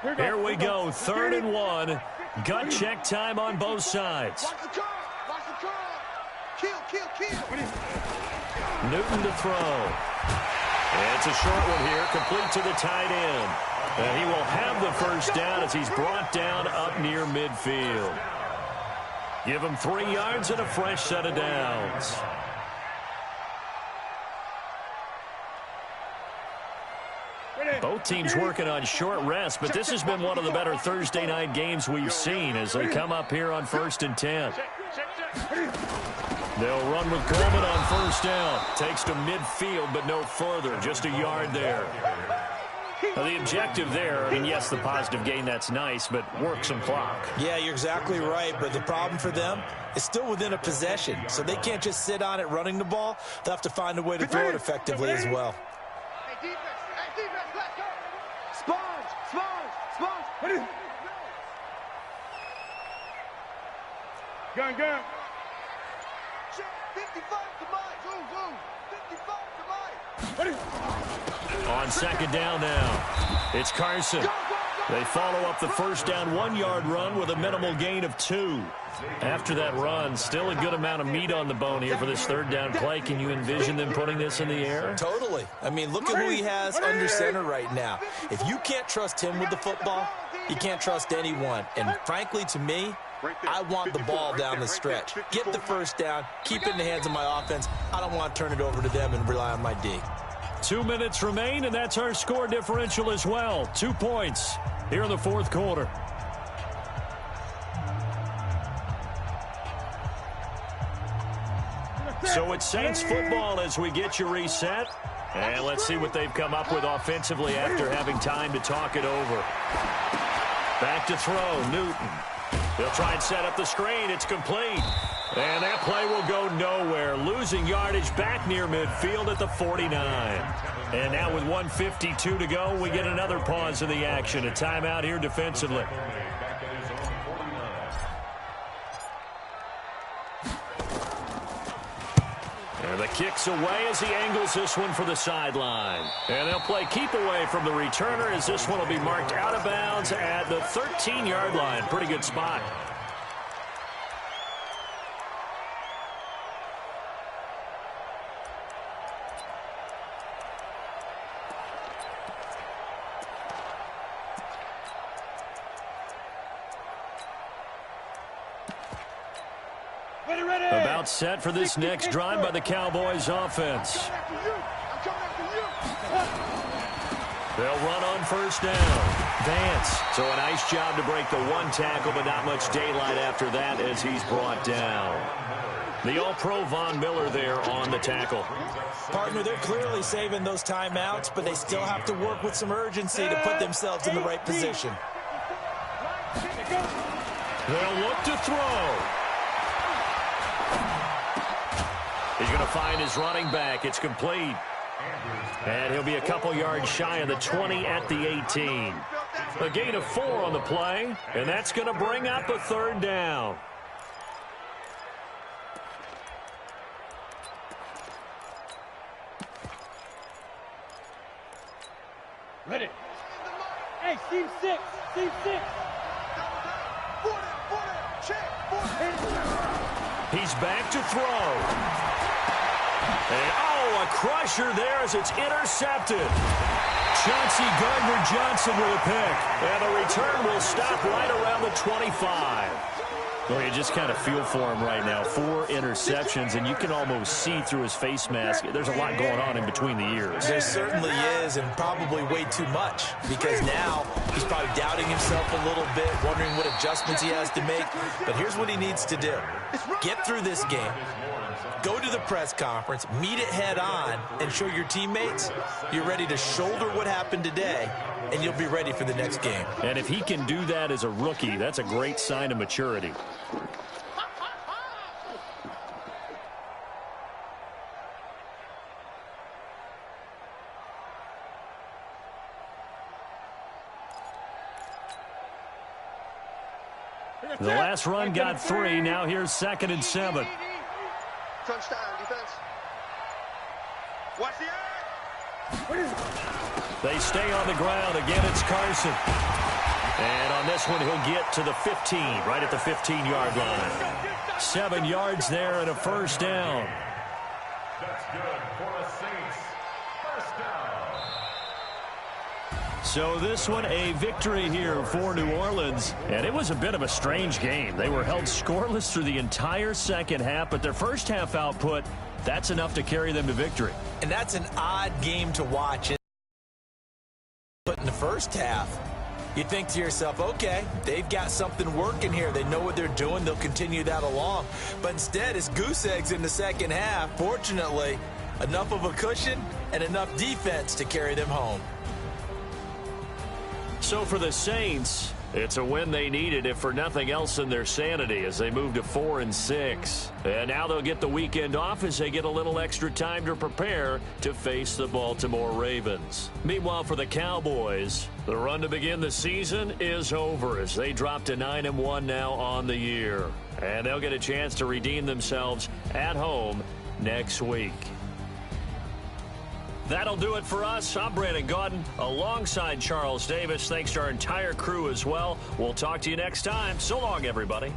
Here we go, 3rd and 1. Gut check time on both sides. Watch the car. Kill. Newton to throw. And it's a short one here, complete to the tight end. And he will have the 1st down as he's brought down up near midfield. Give him 3 yards and a fresh set of downs. Both teams working on short rest, but this has been one of the better Thursday night games we've seen as they come up here on 1st and 10. They'll run with Coleman on 1st down. Takes to midfield, but no further. Just a yard there. Now, the objective there, I mean, yes, the positive gain, that's nice, but work some clock. Yeah, you're exactly right, but the problem for them is still within a possession, so they can't just sit on it running the ball. They'll have to find a way to throw it effectively as well. Hey, defense, let's go. Sponge. Gun. 55 to Mike. 55 to Mike. On second down now, it's Carson. They follow up the first down 1-yard run with a minimal gain of 2. After that run, still a good amount of meat on the bone here for this third down play. Can you envision them putting this in the air? Totally. I mean, look at who he has under center right now. If you can't trust him with the football, you can't trust anyone. And frankly, to me, I want the ball down the stretch. Get the first down, keep it in the hands of my offense. I don't want to turn it over to them and rely on my D. 2 minutes remain, and that's our score differential as well. 2 points here in the fourth quarter. So it's Saints football as we get you reset. And let's see what they've come up with offensively after having time to talk it over. Back to throw, Newton. He'll try and set up the screen. It's complete. And that play will go nowhere. Losing yardage back near midfield at the 49. And now with 1:52 to go, we get another pause in the action. A timeout here defensively. And the kick's away as he angles this one for the sideline. And they'll play keep away from the returner as this one will be marked out of bounds at the 13-yard line. Pretty good spot. About set for this next drive by the Cowboys offense. They'll run on first down. Vance. So a nice job to break the one tackle, but not much daylight after that as he's brought down. The All-Pro Von Miller there on the tackle. Partner, they're clearly saving those timeouts, but they still have to work with some urgency to put themselves in the right position. They'll look to throw. He's going to find his running back. It's complete. And he'll be a couple yards shy of the 20 at the 18. A gain of 4 on the play, and that's going to bring up a third down. Ready. Hey, Steve 6. Steve 6. He's back to throw. And, oh, a crusher there as it's intercepted. Chauncey Gardner-Johnson with a pick. And the return will stop right around the 25. Well, you just kind of feel for him right now. 4 interceptions, and you can almost see through his face mask. There's a lot going on in between the ears. There certainly is, and probably way too much, because now he's probably doubting himself a little bit, wondering what adjustments he has to make. But here's what he needs to do. Get through this game. Go to the press conference, meet it head on, and show your teammates you're ready to shoulder what happened today, and you'll be ready for the next game. And if he can do that as a rookie, that's a great sign of maturity. The last run got 3. Now here's 2nd and 7. Touchdown, defense. Watch the eye. They stay on the ground. Again, it's Carson. And on this one, he'll get to the 15, right at the 15-yard line. 7 yards there and a first down. That's good for the Saints. First down. So this one, a victory here for New Orleans. And it was a bit of a strange game. They were held scoreless through the entire second half, but their first half output, that's enough to carry them to victory. And that's an odd game to watch. But in the first half, you think to yourself, okay, they've got something working here. They know what they're doing. They'll continue that along. But instead, it's goose eggs in the second half. Fortunately, enough of a cushion and enough defense to carry them home. So for the Saints, It's a win they needed, if for nothing else in their sanity, as they move to 4-6. And now they'll get the weekend off as they get a little extra time to prepare to face the Baltimore Ravens. Meanwhile, for the Cowboys, the run to begin the season is over as they drop to 9-1 now on the year. And they'll get a chance to redeem themselves at home next week. That'll do it for us. I'm Brandon Gaudin alongside Charles Davis. Thanks to our entire crew as well. We'll talk to you next time. So long, everybody.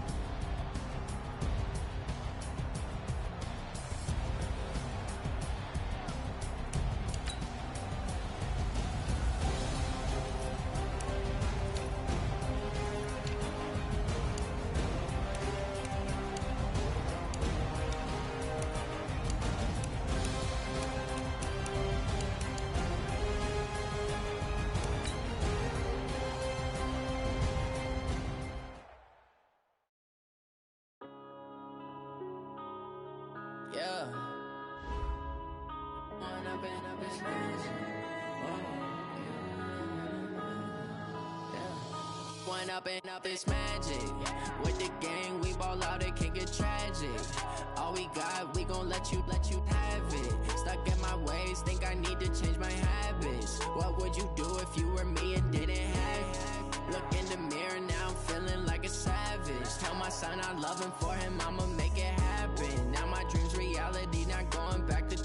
Yeah. One up and up, it's magic. With the gang, we ball out, it can get tragic. All we got, we gon' let you have it. Stuck in my ways, think I need to change my habits. What would you do if you were me and didn't have it? Look in the mirror, now I'm feeling like a savage. Tell my son I love him, for him I'ma make it happen. Now my dream's reality, not going back to.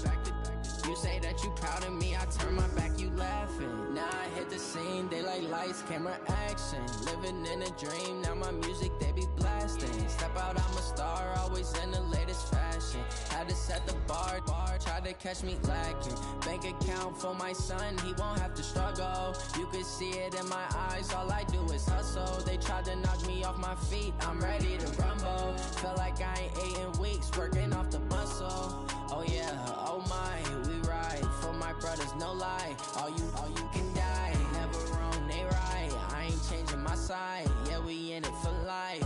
You say that you proud of me, I turn my back, you laughing. Now I hit the scene, they like lights, camera, action. Living in a dream, now my music, they be blasting. Step out, I'm a star, always in the latest fashion. Had to set the bar, try to catch me lacking. Bank account for my son, he won't have to struggle. You could see it in my eyes, all I do is hustle. They tried to knock me off my feet, I'm ready to rumble. Feel like I ain't ate in weeks, working off the muscle. Oh yeah, oh my, we ride for my brothers, no lie. All you can die, never wrong, they right. I ain't changing my side, yeah, we in it for life.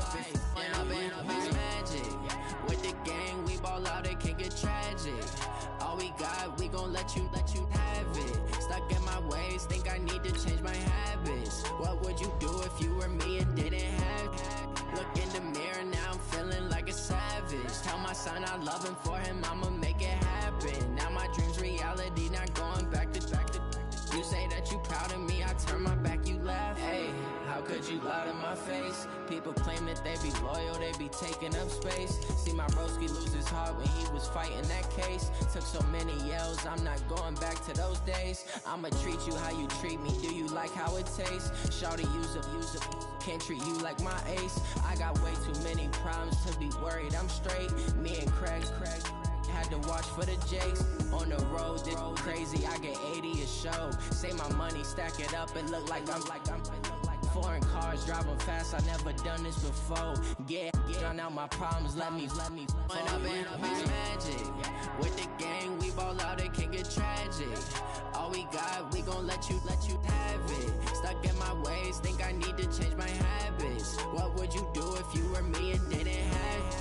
When up and up, it's magic. With the gang, we ball out, it can get tragic. All we got, we gon' let you have it. Stuck in my ways, think I need to change my habits. What would you do if you were me and didn't have it? Look in the mirror, now I'm feeling like a savage. Tell my son I love him, for him I'ma make it happen. Now my dream's reality, not going back to. You say that you proud of me, I turn my back, you laugh. Hey, how could you lie to my face? People claim that they be loyal, they be taking up space. See my broski lose his heart when he was fighting that case. Took so many yells, I'm not going back to those days. I'ma treat you how you treat me, do you like how it tastes? Shawty, use up, can't treat you like my ace. I got way too many problems to be worried, I'm straight. Me and Craig had to watch for the Jakes. On the road, this crazy, I get 80 a show. Say my money, stack it up, and look like I'm foreign cars, driving fast, I never done this before. Get on out my problems, let me When up and up, it's magic. With the gang, we ball out, it can get tragic. All we got, we gon' let you have it. Stuck in my ways, think I need to change my habits. What would you do if you were me and didn't have it?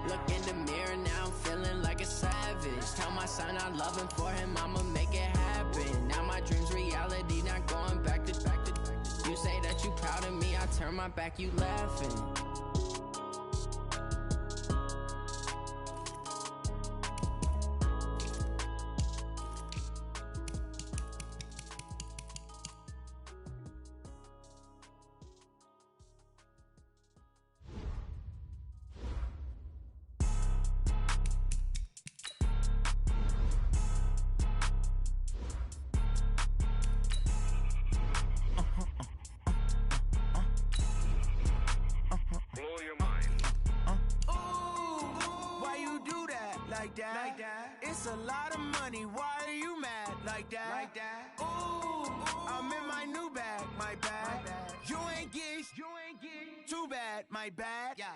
Look in the mirror, now I'm feeling like a savage. Tell my son I love him, for him I'ma make it happen. Now my dream's reality, not going back to. You say that you proud of me, I turn my back, you laughing. Like that. It's a lot of money. Why are you mad like that? Ooh, I'm in my new bag, my bad. You ain't getting too bad, my bad. Yeah.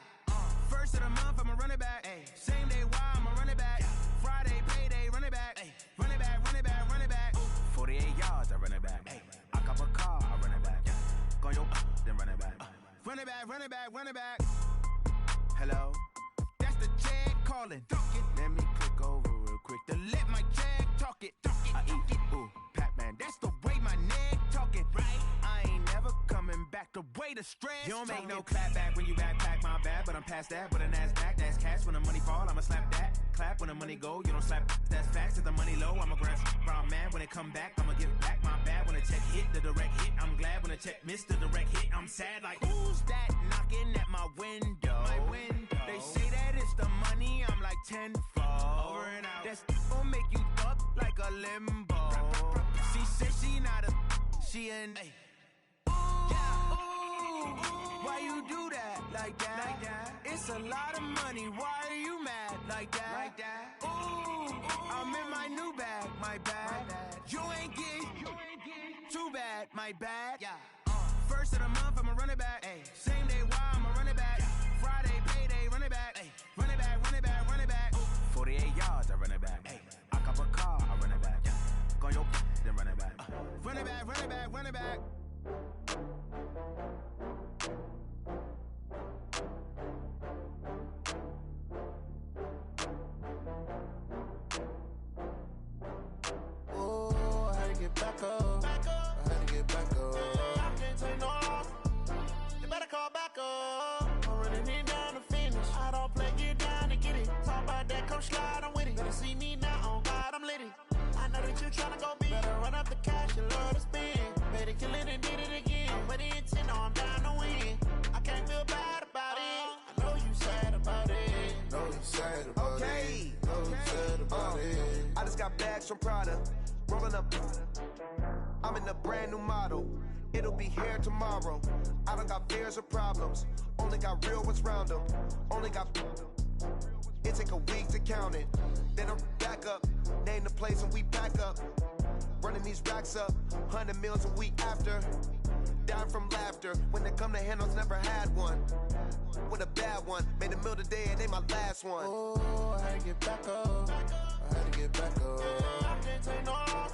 First of the month, I'ma run it back. Ay. Same day, why I'ma run it back. Yeah. Friday, payday, run it back. Ay. Run it back, run it back, run it back. 48 yards, I run it back. Ay. I cop a car, I run it back. Yeah. Go your then run it back. Run it back, run it back, run it back. Hello? That's the check calling. Let me click over real quick to let my check talk it. I eat, ooh, Pac-Man, that's the way my neck talking. Right? I ain't never coming back the way the the stress. You don't make no clap back when you backpack, my bad, but I'm past that. But a NASDAQ, that's cash. When the money fall, I'ma slap that. Clap when the money go, you don't slap. That's facts. If the money low, I'ma grab brown man. When it come back, I'ma give back my bad. When the check hit, the direct hit, I'm glad. When the check missed the direct hit, I'm sad. Like, who's that knocking at my window? They say that it's the money, I'm like tenfold. Over and out. That's gon' make you up like a limbo. She said she not a, she an. Why you do that like that? It's a lot of money. Why are you mad like that? Ooh, I'm in my new bag, my bad. You ain't get too bad, my bad. First of the month, I'ma run it back. Same day, why I'ma run it back. Friday, payday, run it back. Run it back, run it back, run it back. 48 yards, I run it back. I cop a car, I run it back. Go your then run it back. Run it back, run it back, run it back. Oh, I had to get back up. I had to get back up. I can't take no loss. You better call back up. I'm running it down to finish. I don't play, get down to get it. Talk about that, come slide, I'm with it. Better see me now, on God, I'm litty. I know that you tryna go big. Better run up the cash, you love to spend. Better kill it and did it again. But the intent, no, I'm down to win. I can't feel bad about it. I know you sad about it. Know you sad about Okay. it. Know you sad about it. I just got bags from Prada. Rolling up. I'm in a brand new model. It'll be here tomorrow. I don't got fears or problems. Only got real ones round them. Only got. It take a week to count it. Then I'm back up. Name the place and we back up. Running these racks up. 100 meals a week after. Down from laughter. When they come to handles, never had one. With a bad one. Made a meal today and they my last one. Oh, I had to get back up. I had to get back up. I can't take no loss.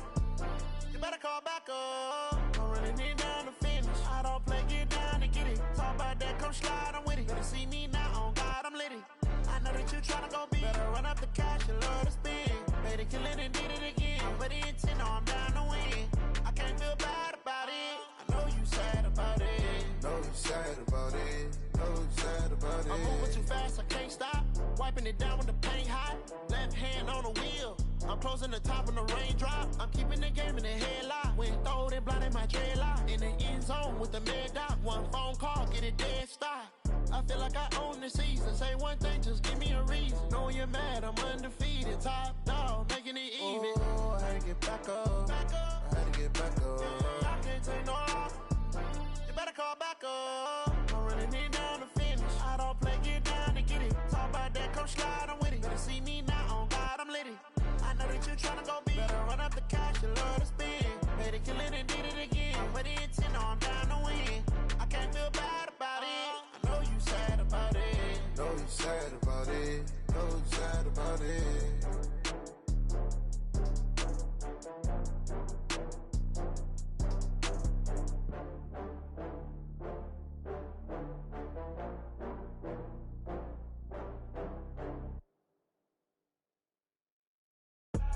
You better call back up. I'm running it down to finish. I don't play, get down to get it. Talk about that, come slide, I'm with it. Better see me now, on God, I'm litty. I know that you tryna go big. Better run up the cash, you love to spend. Better kill it and did it again. But the intent, no, I'm down to win. I can't feel bad about it. I know you sad about it. Know you sad about it. Know you sad about it. I'm moving too fast, I can't stop. Wiping it down with the paint hot. Left hand on the wheel. I'm closing the top when the raindrop. I'm keeping the game in the headlock. When throwed and blinded my dreadlock. In the end zone with the mad dot. One phone call, get it dead stop. I feel like I own the season. Say one thing, just give me a reason. Knowing you're mad, I'm undefeated. Top dog, making it even. Oh, I had to get back up. I had to get back up. I can't take no loss. You better call back up. I'm running it down to finish. I don't play, get down to get it. Talk about that, come slide, I'm with it. Better see me now, on God, I'm litty. I know that you tryna go big. Better run up the cash, you love to spend. Better kill it and did it again. But the intent, no, I'm down to win. I can't feel bad about it. I know you sad about it. Know you sad about it. Know you sad about it.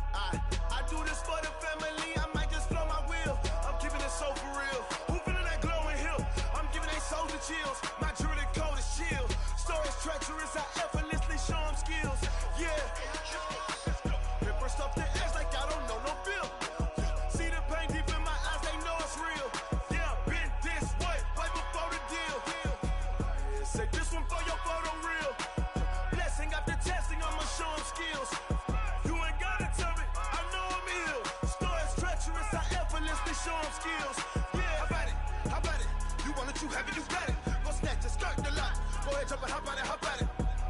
I do this for the family, I might just blow my wheel. I'm keeping it so for real. Who feeling that glowing hill? I'm giving they souls the chills. My jewelry cold as chill. Stories treacherous, I effortlessly show them skills. Yeah. Paper stuff the edge like I don't know no feel. See the pain deep in my eyes, they know it's real. Yeah, been this way, way before the deal. Say this one for your photo real. Blessing after testing, I'ma show them skills. You ain't gotta tell me, I know I'm ill. Stories treacherous, I effortlessly show them skills. Yeah, how about it? How about it? You want it, you have it, you got it. Go snatch it, skirt the lot. Go ahead, jump it, how about it, how about it?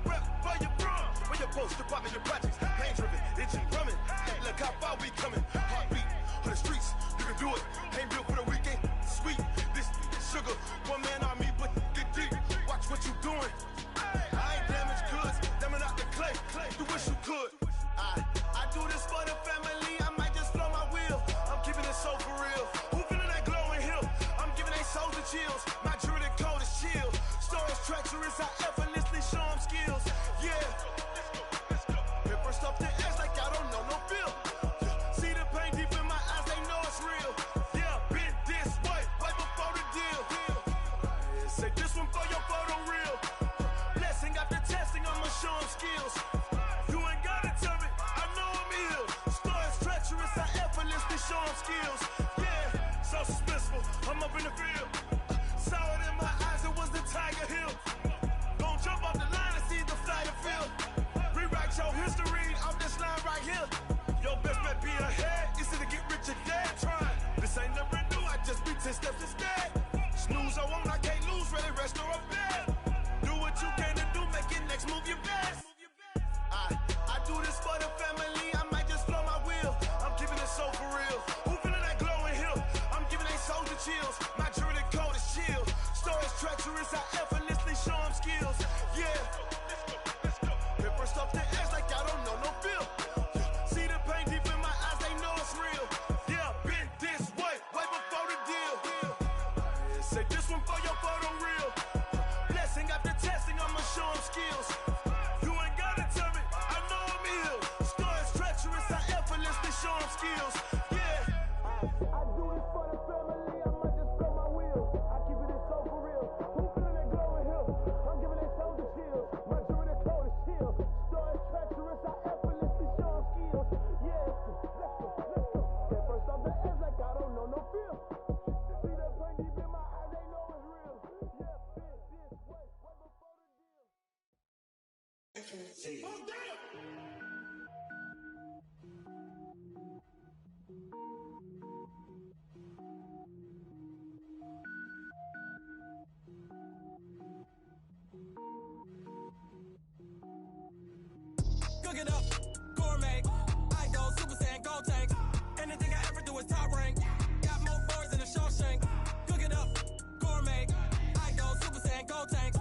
Rep for your bro, for your post, your pop, and your projects. Pain driven, itching, drumming. Look how far we coming. Heartbeat on the streets, you can do it. Ain't built for the weekend, sweet. This sugar, one man army, but get deep. Watch what you doing. I ain't damaged goods, damn it out the clay. You wish you could. I do this for the family, I might just blow my wheel. I'm keeping it so for real. Who feeling that glowing hill? I'm giving they souls the chills. My jewelry cold as chill. Stories treacherous, I effortlessly show them skills. Yeah. Paper stuff the edge like I don't know no feel. See the pain deep in my eyes, they know it's real. Yeah, been this way, way before the deal. up in the field. Saw it in my eyes, it was the Tiger Hill. Gon' jump off the line and see the fly the field. Rewrite your history off this line right here. Your best bet be ahead, easy to get rich or dead trying. This ain't never new, I just be 10 steps instead. Snooze I won't, I can't lose, ready, rest or up bed. Do what you can to do, make it next move your best. I do this for the family, I might just flow my wheel. I'm giving it so for real. Who feeling that glowing hill? I'm giving they soldier chills. My journey code is chill. Stories treacherous, I effortlessly show them skills. Yeah. Hit first off the edge like I don't know no feel. See the pain deep in my eyes, they know it's real. Yeah, been this way before the deal. Say this one for your photo reel. Blessing after testing, I'ma show them skills. You ain't gotta tell me, I know I'm ill. Stories treacherous, I effortlessly show them skills. Yeah. I do this for the family, I might just blow my wheel. I keep it so for real. Who feeling that glowing hill? I'm giving it soldier chills. My journey code is chill. Stories treacherous, I effortlessly show them skills. Yeah. Let's go. Hit first off the edge like I don't know no feel. See the pain deep in my eyes, they know it's real. Yeah, been this way before the deal. Oh, damn! Cook it up, gourmet. I go Super Saiyan, gold tank. Anything I ever do is top rank. Got more bars than a Shawshank. Cook it up, gourmet. I go Super Saiyan, gold tank.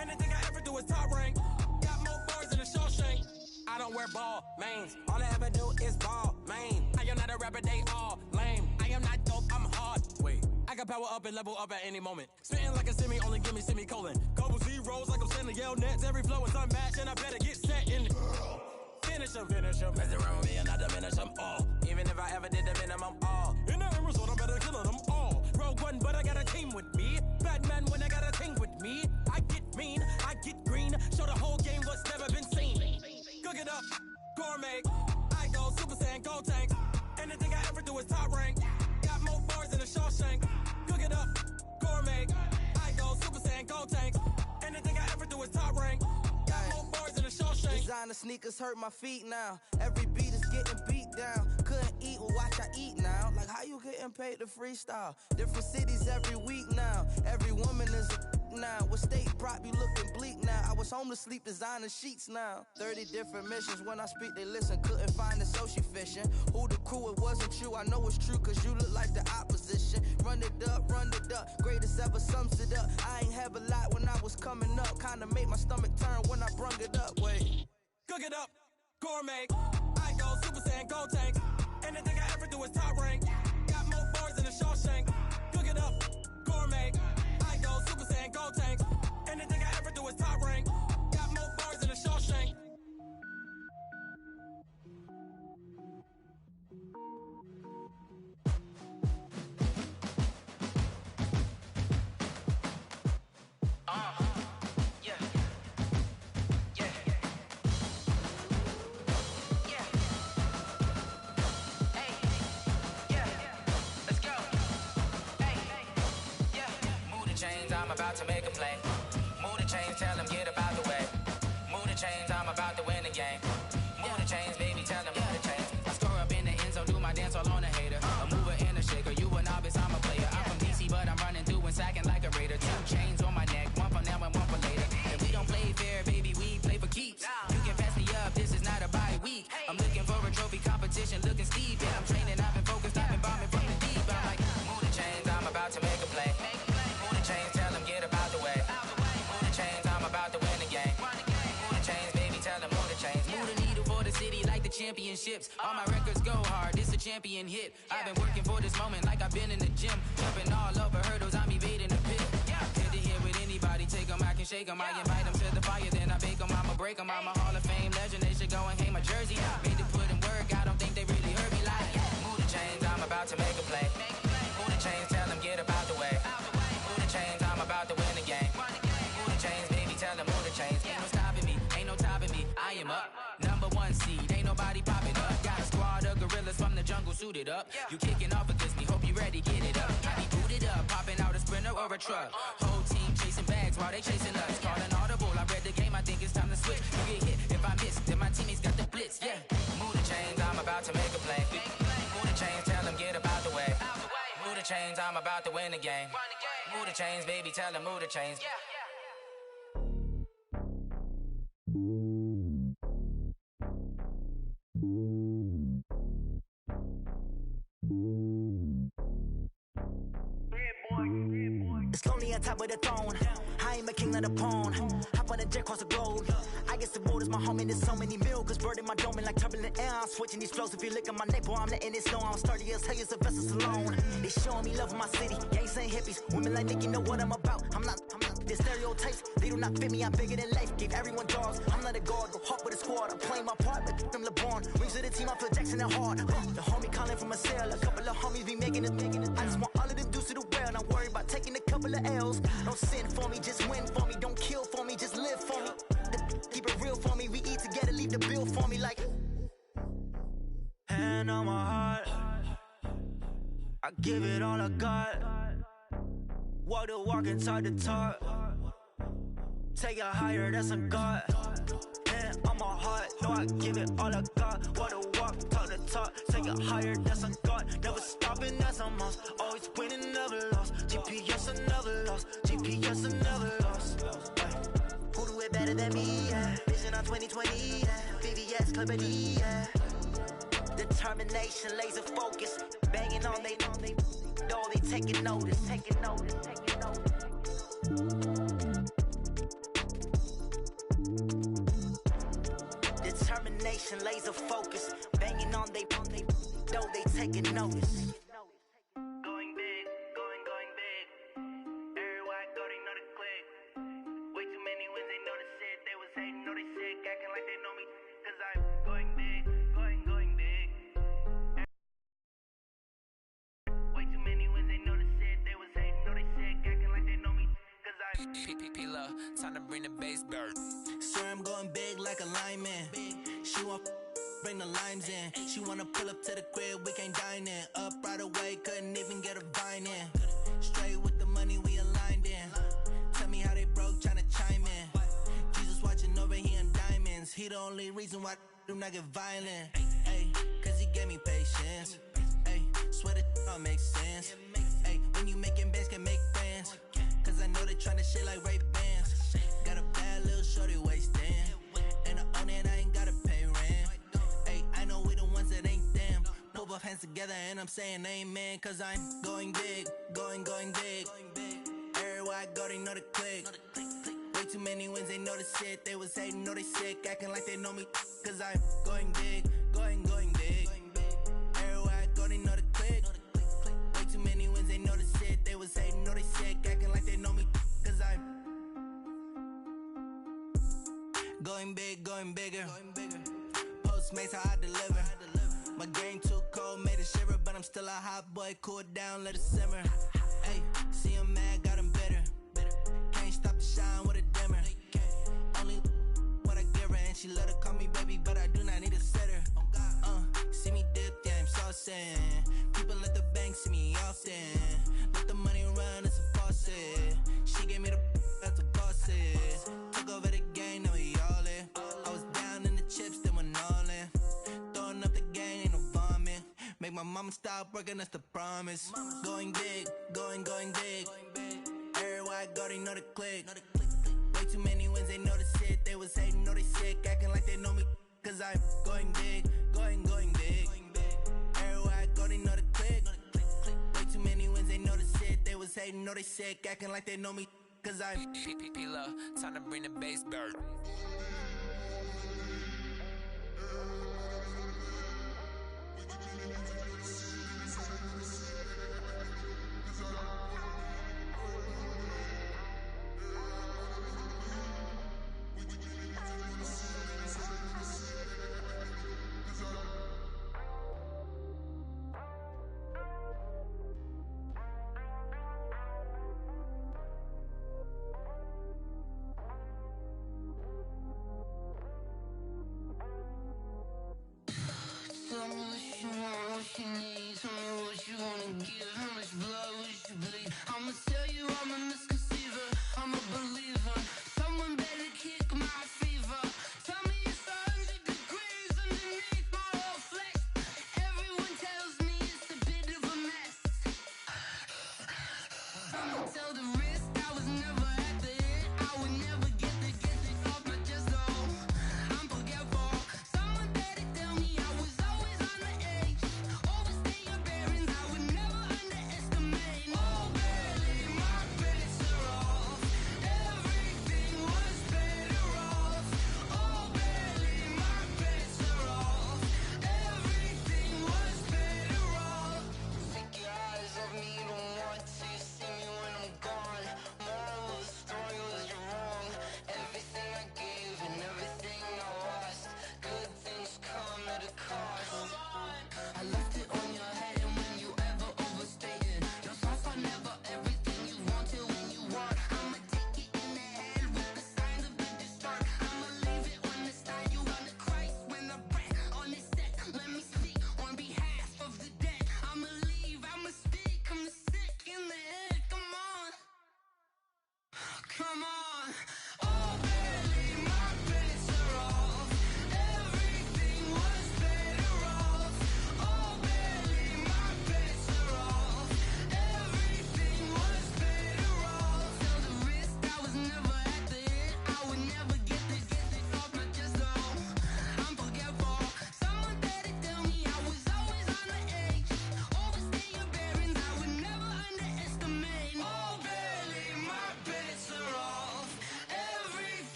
Anything I ever do is top rank. Got more bars than a Shawshank. I don't wear ball mains. All I ever do is ball main. I am not a rapper, they all lame. I am not dope, I'm hard. Wait, I can power up and level up at any moment. Spitting like a semi, only give me semicolon. Couple zeros like I'm sending yell nets. Every flow is unmatched and I better get set in. Finish them. Mess around with me and I diminish them all. Even if I ever did the minimum all. In the end result, I better kill them all. Rogue One, but I got a team with me. Batman when I got a team with me. I get mean, I get green. Show the whole game what's never been seen. Cook it up, gourmet. I go Super Saiyan, gold tank. Anything I ever do is top rank. Got more bars than a Shawshank. Cook it up, gourmet. I go Super Saiyan, gold tank. Anything I ever do is top rank. Got more bars than a Shawshank. Designer sneakers hurt my feet now. Every beat is getting beat down. Couldn't eat, well watch I eat now. Like how you getting paid to freestyle? Different cities every week now. Every woman is a now. What state prop you looking bleak now? I was home to sleep designer sheets now. 30 different missions. When I speak they listen. Couldn't find it so she fishing. Who the crew, it wasn't you. I know it's true cause you look like the opposition. Run it up. Greatest ever sums it up. I ain't have a lot when I was coming up. Kinda made my stomach turn when I brung it up. Wait. Cook it up, gourmet. I go Super Saiyan, gold tank. Anything I ever do is top rank. Got more bars than a Shawshank. Cook it up, gourmet. I go Super Saiyan, gold tank. Anything I ever do is top rank. Got more bars than a Shawshank. I'm about to make a play. Move the chains, tell them get about the way. Move the chains, I'm about to win the game. Move the chains, baby, tell them move the chains. I score up in the end zone, do my dance all on a hater. A mover and a shaker, you a novice, I'm a player. I'm from DC, but I'm running through and sacking like a raider. 2 chains on my neck, one for now and one for later. And we don't play fair, baby, we play for keeps. You can pass me up, this is not a bye week. I'm looking for a trophy competition, looking steep. Yeah, I'm training, I've been focused, I've been bombing from the deep. I'm like, move the chains, I'm about to make a play. Move the chains, tell them get about the way. Move the chains, I'm about to win the game. Move the chains, baby, tell them move the chains. Move the needle for the city like the championships. All my records go hard, this a champion hit. I've been working for this moment like I've been in the gym. Jumping all over hurdles, I'm evading the pit. Hit to hit with anybody, take them, I can shake them. I invite them to the fire, then I bake them, I'ma break them. I'm a Hall of Fame legend, they should go and hang my jersey. Made to put in work, I don't think they really heard me like. Move the chains, I'm about to make a play. Move the chains, tell them get about the way. Move the chains, I'm about to win the game. Move the chains, baby, tell them move the chains. Ain't no stopping me, ain't no topping me. I am up, #1 seed, ain't nobody popping up. Got a squad of gorillas from the jungle suited up. You kicking off against me, hope you ready, get it up. I be booted up, popping out or a truck. Whole team chasing bags while they chasing us. Call an audible, I read the game, I think it's time to switch. You get hit if I miss, then my teammates got the blitz, yeah. Move the chains, I'm about to make a play. Move the chains, tell them get about the way. Move the chains, I'm about to win the game. Move the chains, baby, tell them move the chains. It's lonely on top of the throne. I ain't a king of the pawn. Hop on a jet across the globe. I guess the road is my home and there's so many milk. Bird in my dome and like turbulent air. I'm switching these flows. If you look at my neck, boy, I'm letting it snow. I'm sturdy as hell, as a vessel alone. They showing me love in my city. Gangs ain't hippies. Women like Nick, you know what I'm about. I'm not the stereotypes. They do not fit me. I'm bigger than life. Give everyone dogs. I'm not a guard. Go hawk with a squad. I'm playing my part, but them LeBron. Rings of the team, I feel Jackson and hard. The homie calling from a cell. A couple of homies be making it. I just want all of them dudes to the well. Not worry about taking a couple of L's. Don't sin for me, just win for me. Don't kill for me, just live for me. Keep it real for me. We eat together, leave the bill for me like. Hand on my heart, I give it all I got. Walk the walk and talk the talk. Take it higher, that's a God. Hand on my heart, no, I give it all I got. Walk the walk, talk the talk. Take it higher, that's a God. Never stopping, that's a must. Always winning, never lost. GPS, I never lost. GPS, I never lost. Who do it better than me? Yeah. Vision on 2020, yeah. VVS, Clippity, yeah. Determination, laser focus. Banging on they door, they taking notice. Taking notice, taking notice. Determination, laser focus. Banging on they door, they taking notice. Going big, going big. Everywhere I go, they know the click. Way too many wins, they know the shit. They was hating, know they sick, acting like they know me. Cause I'm going big, going big. Way too many wins, they know the shit. They was hating, know they sick, acting like they know me. Cause I'm P-P-P-Love, time to bring the bass bird. Swear I'm going big like a lineman. She want bring the limes in. She wanna pull up to the crib, we can't dine in. Up right away, couldn't even get a vine in. Straight with the money we aligned in. Tell me how they broke, tryna chime in. Jesus watching over here in diamonds. He the only reason why do not get violent. Ay, cause he gave me patience. Ay, swear that don't make sense. Ay, when you making bands, can make friends. Cause I know they tryna shit like Ray Bans. Got a bad little shorty wasting. And I own it, I ain't gotta pay rent. Ay, I know we the ones that ain't them. Put both hands together and I'm saying amen. Cause I'm going big, going big. Everywhere I go, they know the click. Way too many wins, they know the shit. They was hating, know they sick, acting like they know me. Cause I'm going big, going big. Everywhere I go, they know the click. Way too many wins, they know the shit. They was hating, know they sick, acting like they know me. Cause I'm going big, going bigger. Postmates, how I deliver. My game too cold, made it shiver. But I'm still a hot boy, cool it down, let it simmer. Hey, see him mad, got him bitter. Can't stop the shine with a dimmer. Only what I give her, and she let her call me baby, but I do not need a sitter. See me dip, yeah, I'm saucing. People at the bank see me often. Let the money run, it's a faucet. She gave me the that's a boss it. Took over the game, now we all in. I was down in the chips, then went all in. Throwing up the game, ain't no vomit. Make my mama stop working, that's the promise. Going big, going big. Everywhere I go, they know the click. Way too many wins, they know the shit. They was hating, know they sick, acting like they know me. Cause I'm going big, going big. Everywhere I go, they know the click. Way too many wins, they know the shit. They was hating, know they sick, acting like they know me. Cause I'm P-P-P-Love, time to bring the bass bird.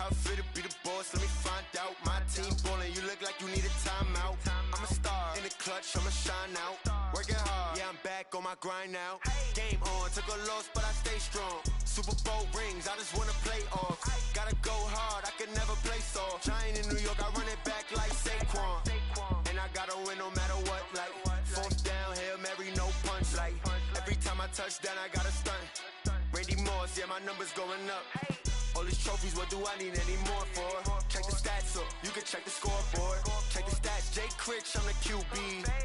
How I feel to be the boss, let me find out. My team ballin', you look like you need a timeout. I'm a star, in the clutch, I'ma shine out. Working hard, yeah, I'm back on my grind now. Game on, took a loss, but I stay strong. Super Bowl rings, I just wanna play off. Gotta go hard, I can never play soft. Giant in New York, I run it back like Saquon. And I gotta win no matter what, like fourth down, Hail Mary, no punch. Like every time I touch down, I gotta stunt. Randy Moss, yeah, my numbers going up. All these trophies, what do I need any more for? Check the stats up, you can check the scoreboard. Check the stats, Jake Critch, I'm the QB.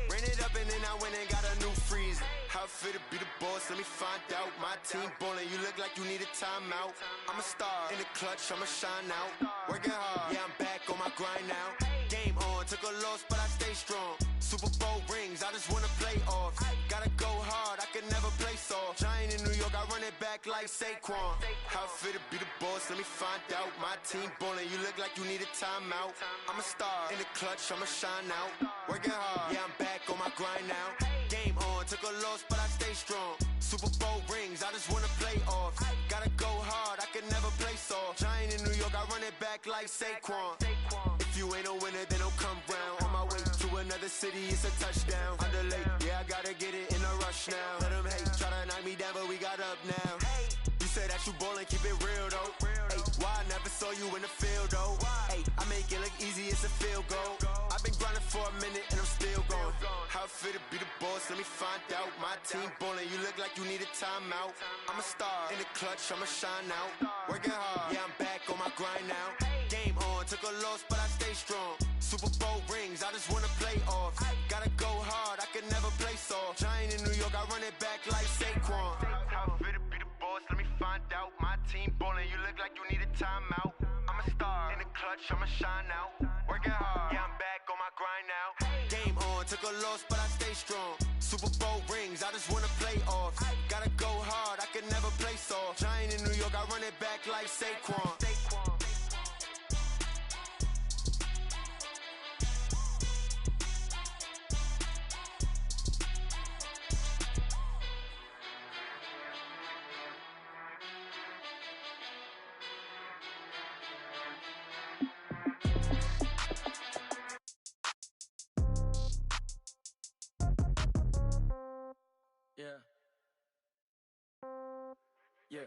Ran it up and then I went and got a new freeze. How I feel to be the boss, let me find out. My team ballin', you look like you need a timeout. I'm a star, in the clutch, I'ma shine out. Working hard, yeah, I'm back on my grind now. Game on, took a loss, but I stay strong. Super Bowl rings, I just wanna play off. Gotta go hard, I can never play soft. Giant in New York, I run it back like Saquon. How I feel to be the boss, let me find out. My team ballin', you look like you need a timeout. I'm a star, in the clutch, I'ma shine out. Working hard, yeah, I'm back on my grind now. Game on, took a loss, but I stay strong. Super Bowl rings, I just wanna play off. Gotta go hard, I can never play soft. Giant in New York, I run it back like Saquon. If you ain't a winner, then don't come round. On my way to another city, it's a touchdown. Underlay, yeah, I gotta get it in a rush now. Let them hate, try to knock me down, but we got up now. You say that you ballin', keep it real though. Hey, why I never saw you in the field though? Hey, I make it look easy, it's a field goal. I've been grinding for a minute and I'm still going. How I feel to be the boss, let me find out. My team ballin', you look like you need a timeout. I'm a star, in the clutch, I'ma shine out. Working hard, yeah, I'm back on my grind now. Game on, took a loss, but I stay strong. Super Bowl rings, I just wanna play off. Gotta go hard, I can never play soft. Giant in New York, I run it back like Saquon. How I feel to be the boss, let me find out. My team ballin', you look like you need a timeout. I'm a star, in the clutch, I'ma shine out. Working hard, yeah, I'm back on my grind now. Game on, took a loss, but I stay strong. Super Bowl rings, I just wanna play off. Gotta go hard, I can never play soft. Giant in New York, I run it back like Saquon. Yeah.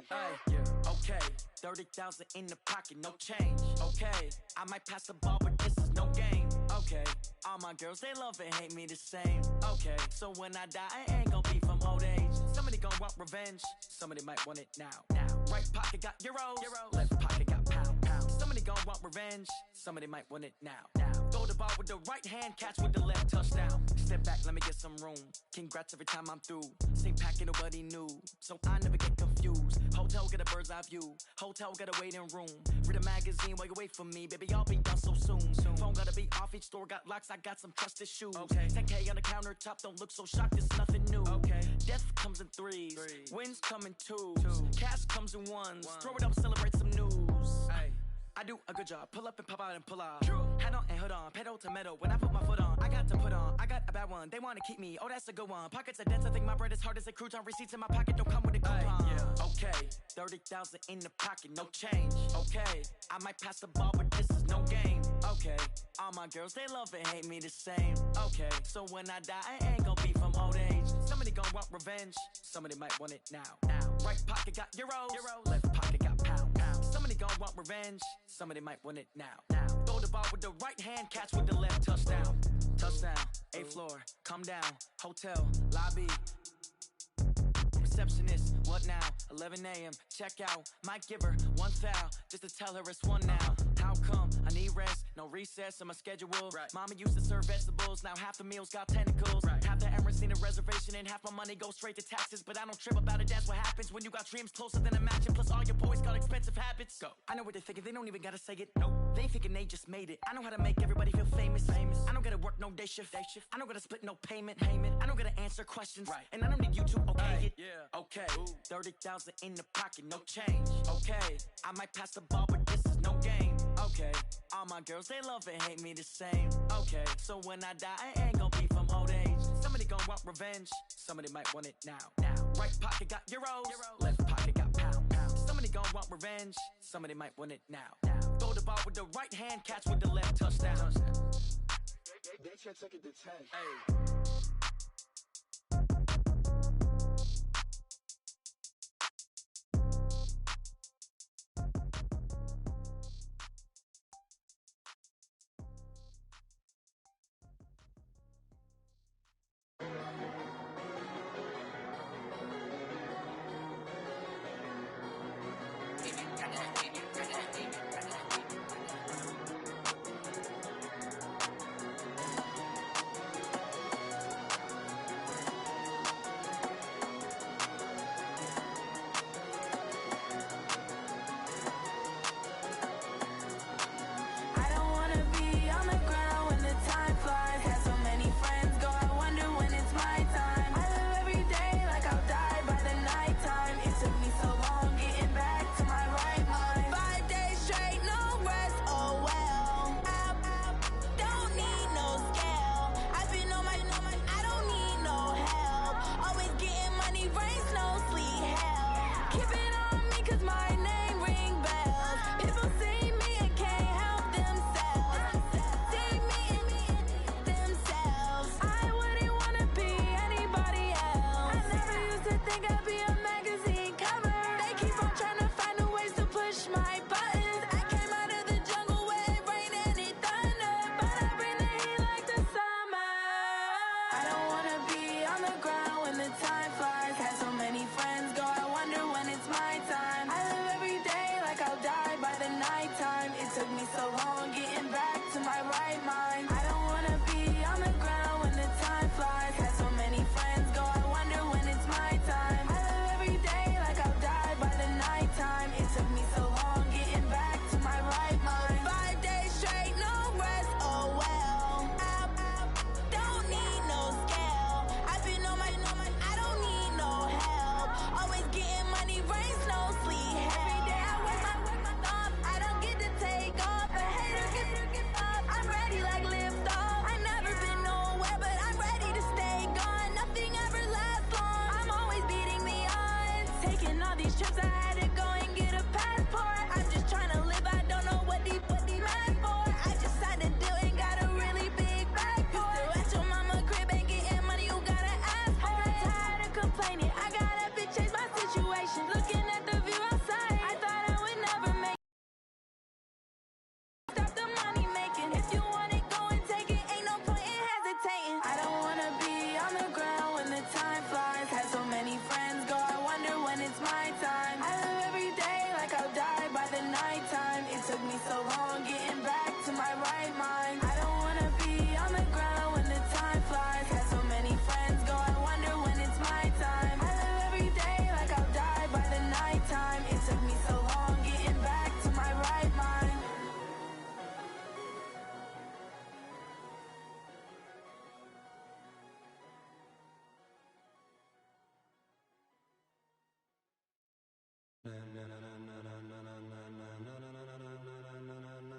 Hey, yeah. Okay, 30,000 in the pocket, no change. Okay, I might pass the ball, but this is no game. Okay, all my girls, they love and hate me the same. Okay, so when I die, I ain't gon' be from old age. Somebody gon' want revenge, somebody might want it now. Right pocket got euros, left pocket got pound. Somebody gon' want revenge, somebody might want it now. Throw the ball with the right hand, catch with the left, touchdown. Step back, let me get some room. Congrats every time I'm through. Same packet, nobody knew, so I never get confused. Hotel get a bird's eye view, hotel got a waiting room. Read a magazine while you wait for me, baby, I'll be done so soon. Phone gotta be off, each store got locks, I got some trusted shoes. 10K on the countertop, don't look so shocked, it's nothing new. Death comes in threes, wins come in twos, cash comes in ones. Throw it up, celebrate some news. I do a good job, pull up and pop out and pull out. Head on and hood on, pedal to metal. When I put my foot on, I got to put on. I got a bad one, they wanna keep me, oh that's a good one. Pockets are dense, I think my bread is hard as a crouton. Receipts in my pocket don't come with a coupon. Okay, 30,000 in the pocket, no change. Okay, I might pass the ball, but this is no game. Okay, all my girls, they love and hate me the same. Okay, so when I die, I ain't gon' be from old age. Somebody gon' want revenge, somebody might want it now. Right pocket got euros, left pocket got pound. Somebody gon' want revenge, somebody might want it now. Throw the ball with the right hand, catch with the left, touchdown. Touchdown, 8th floor, come down, hotel, lobby. Receptionist, what now? 11 a.m., check out. Might give her one foul, just to tell her it's one now. How come? I need rest, no recess on my schedule. Mama used to serve vegetables, now half the meals got tentacles. Half the Emirates need a reservation and half my money goes straight to taxes. But I don't trip about it, that's what happens when you got dreams closer than a mansion. Plus all your boys got expensive habits. Go. I know what they're thinking, they don't even gotta say it. Nope. They ain't thinking they just made it. I know how to make everybody feel famous. I don't gotta work no day shift. I don't gotta split no payment. I don't gotta answer questions. And I don't need you to okay it. Okay, 30,000 in the pocket, no change. Okay, I might pass the ball, but this is no game. Okay, all my girls, they love and hate me the same. Okay, so when I die, I ain't gon' be from old age. Somebody gon' want revenge, somebody might want it now. Right pocket got euros, left pocket got pound. Somebody gon' want revenge. Somebody might want it now. Throw the ball with the right hand, catch with the left, touchdown. They can't take it to 10. Hey.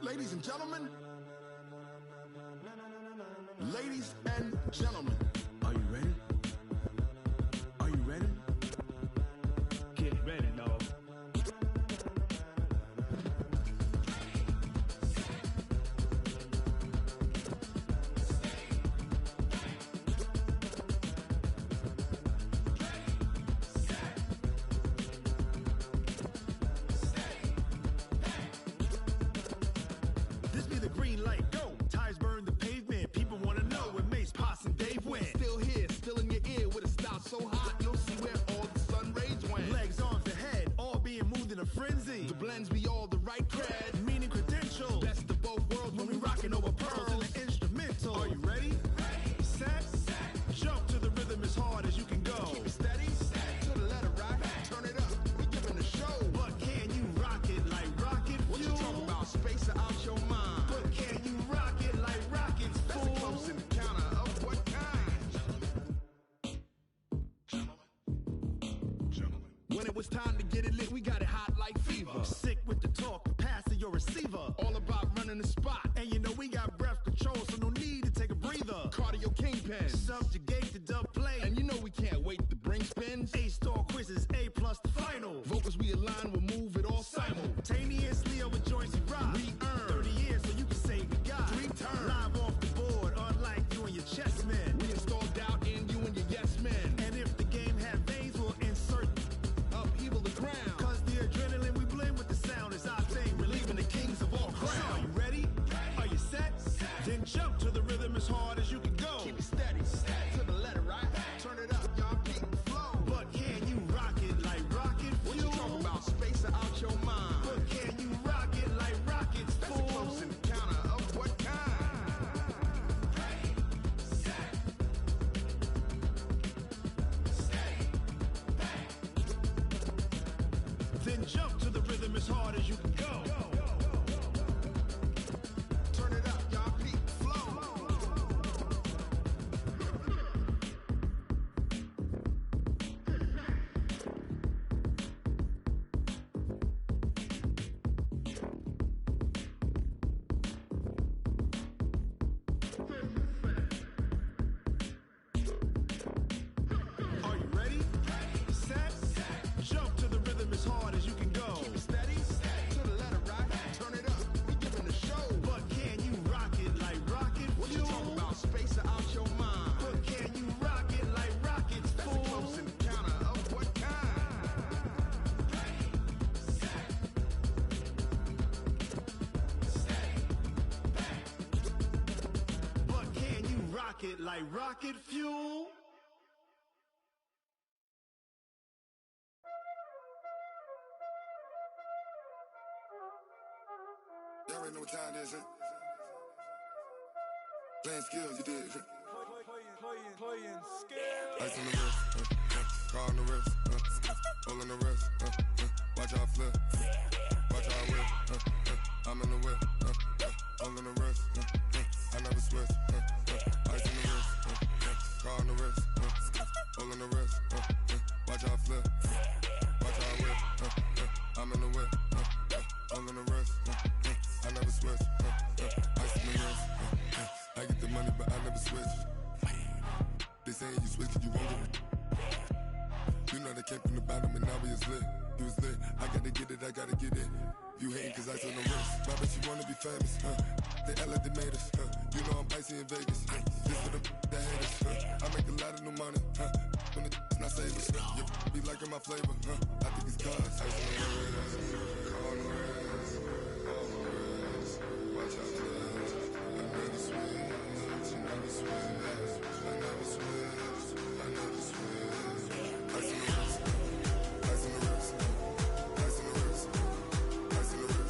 Ladies and gentlemen, ladies and gentlemen, are you ready? Are you ready? Get ready, dog. This be the green light, go. Tires burn the pavement. People want to know where Mace, Poss, and Dave went. Still here, still in your ear with a style so hot, you'll see where all the sun rays went. Legs, arms, and head, all being moved in a frenzy. The blends be all the right cred, meaning credentials. Best of both worlds when we rocking over pearls in the instrumental. Are you ready? Set, jump to the rhythm as hard as you can go. Keep it steady, to the letter right. Turn it up, we giving a show. But can you rock it like rocket fuel? What you talking about? Space out your mind. But can you rock it like rockets, fool? That's a close encounter of what kind? Gentlemen. When it was time to get it lit, we got it hot like fever. Sick with the talk, pass to your receiver. All about running the spot. And you know we got breath control, so no need to take a breather. Cardio kingpin, subjugate the dub play. And you know we can't wait to bring spins. A-star quizzes, A+ the final. Vocals we align, we'll move it Then jump to the rhythm as hard as you can go. Keep it steady, steady to the letter, right? Turn it up, y'all keep the flow. But can you rock it like rocket fuel? What you talking about? Space out your mind. But can you rock it like rockets, fool? That's a close encounter of what kind? Ready, set, steady, bang. Then jump to the rhythm as hard as you can go. Turn it up, y'all keep the flow. Are you ready? Set, jump to the rhythm as hard as you can go. Keep it steady, to the letter, right? Turn it up, we giving the show. But can you rock it like rocket fuel? What you talking about? Space out your mind. But can you rock it like rockets, fool? That's a close encounter of what kind? Ready, set, steady, bang. But can you rock it like rocket fuel? Y'all already know what time it is, huh? Playing skills, you did. Playing scared. Ice on the wrist, car on the wrist, hole on the wrist, watch out flip, watch out whip, I'm in the whip, hole on the wrist, I never switch, ice on the wrist, car on the wrist, hole on the wrist, watch out flip, watch out whip, I'm in the whip, hole on the wrist, I never switch, ice on the wrist, I get the money but I never switch. They saying you switch and you won't get it. You know they came from the bottom and now we is lit. You was lit, I gotta get it, I gotta get it. You hating cause ice on the wrist. Why bet you wanna be famous, They act like they made us, You know I'm icy in Vegas, This for the that hate us, I make a lot of new money, When the not savers, You be liking my flavor, I think it's cause ice on the wrist, on the wrist, on the wrist. Watch out, cuz I never switch, I never switch. I never switch, I never switch. Ice on the wrist, ice on the wrist, ice on the wrist, ice on the wrist, ice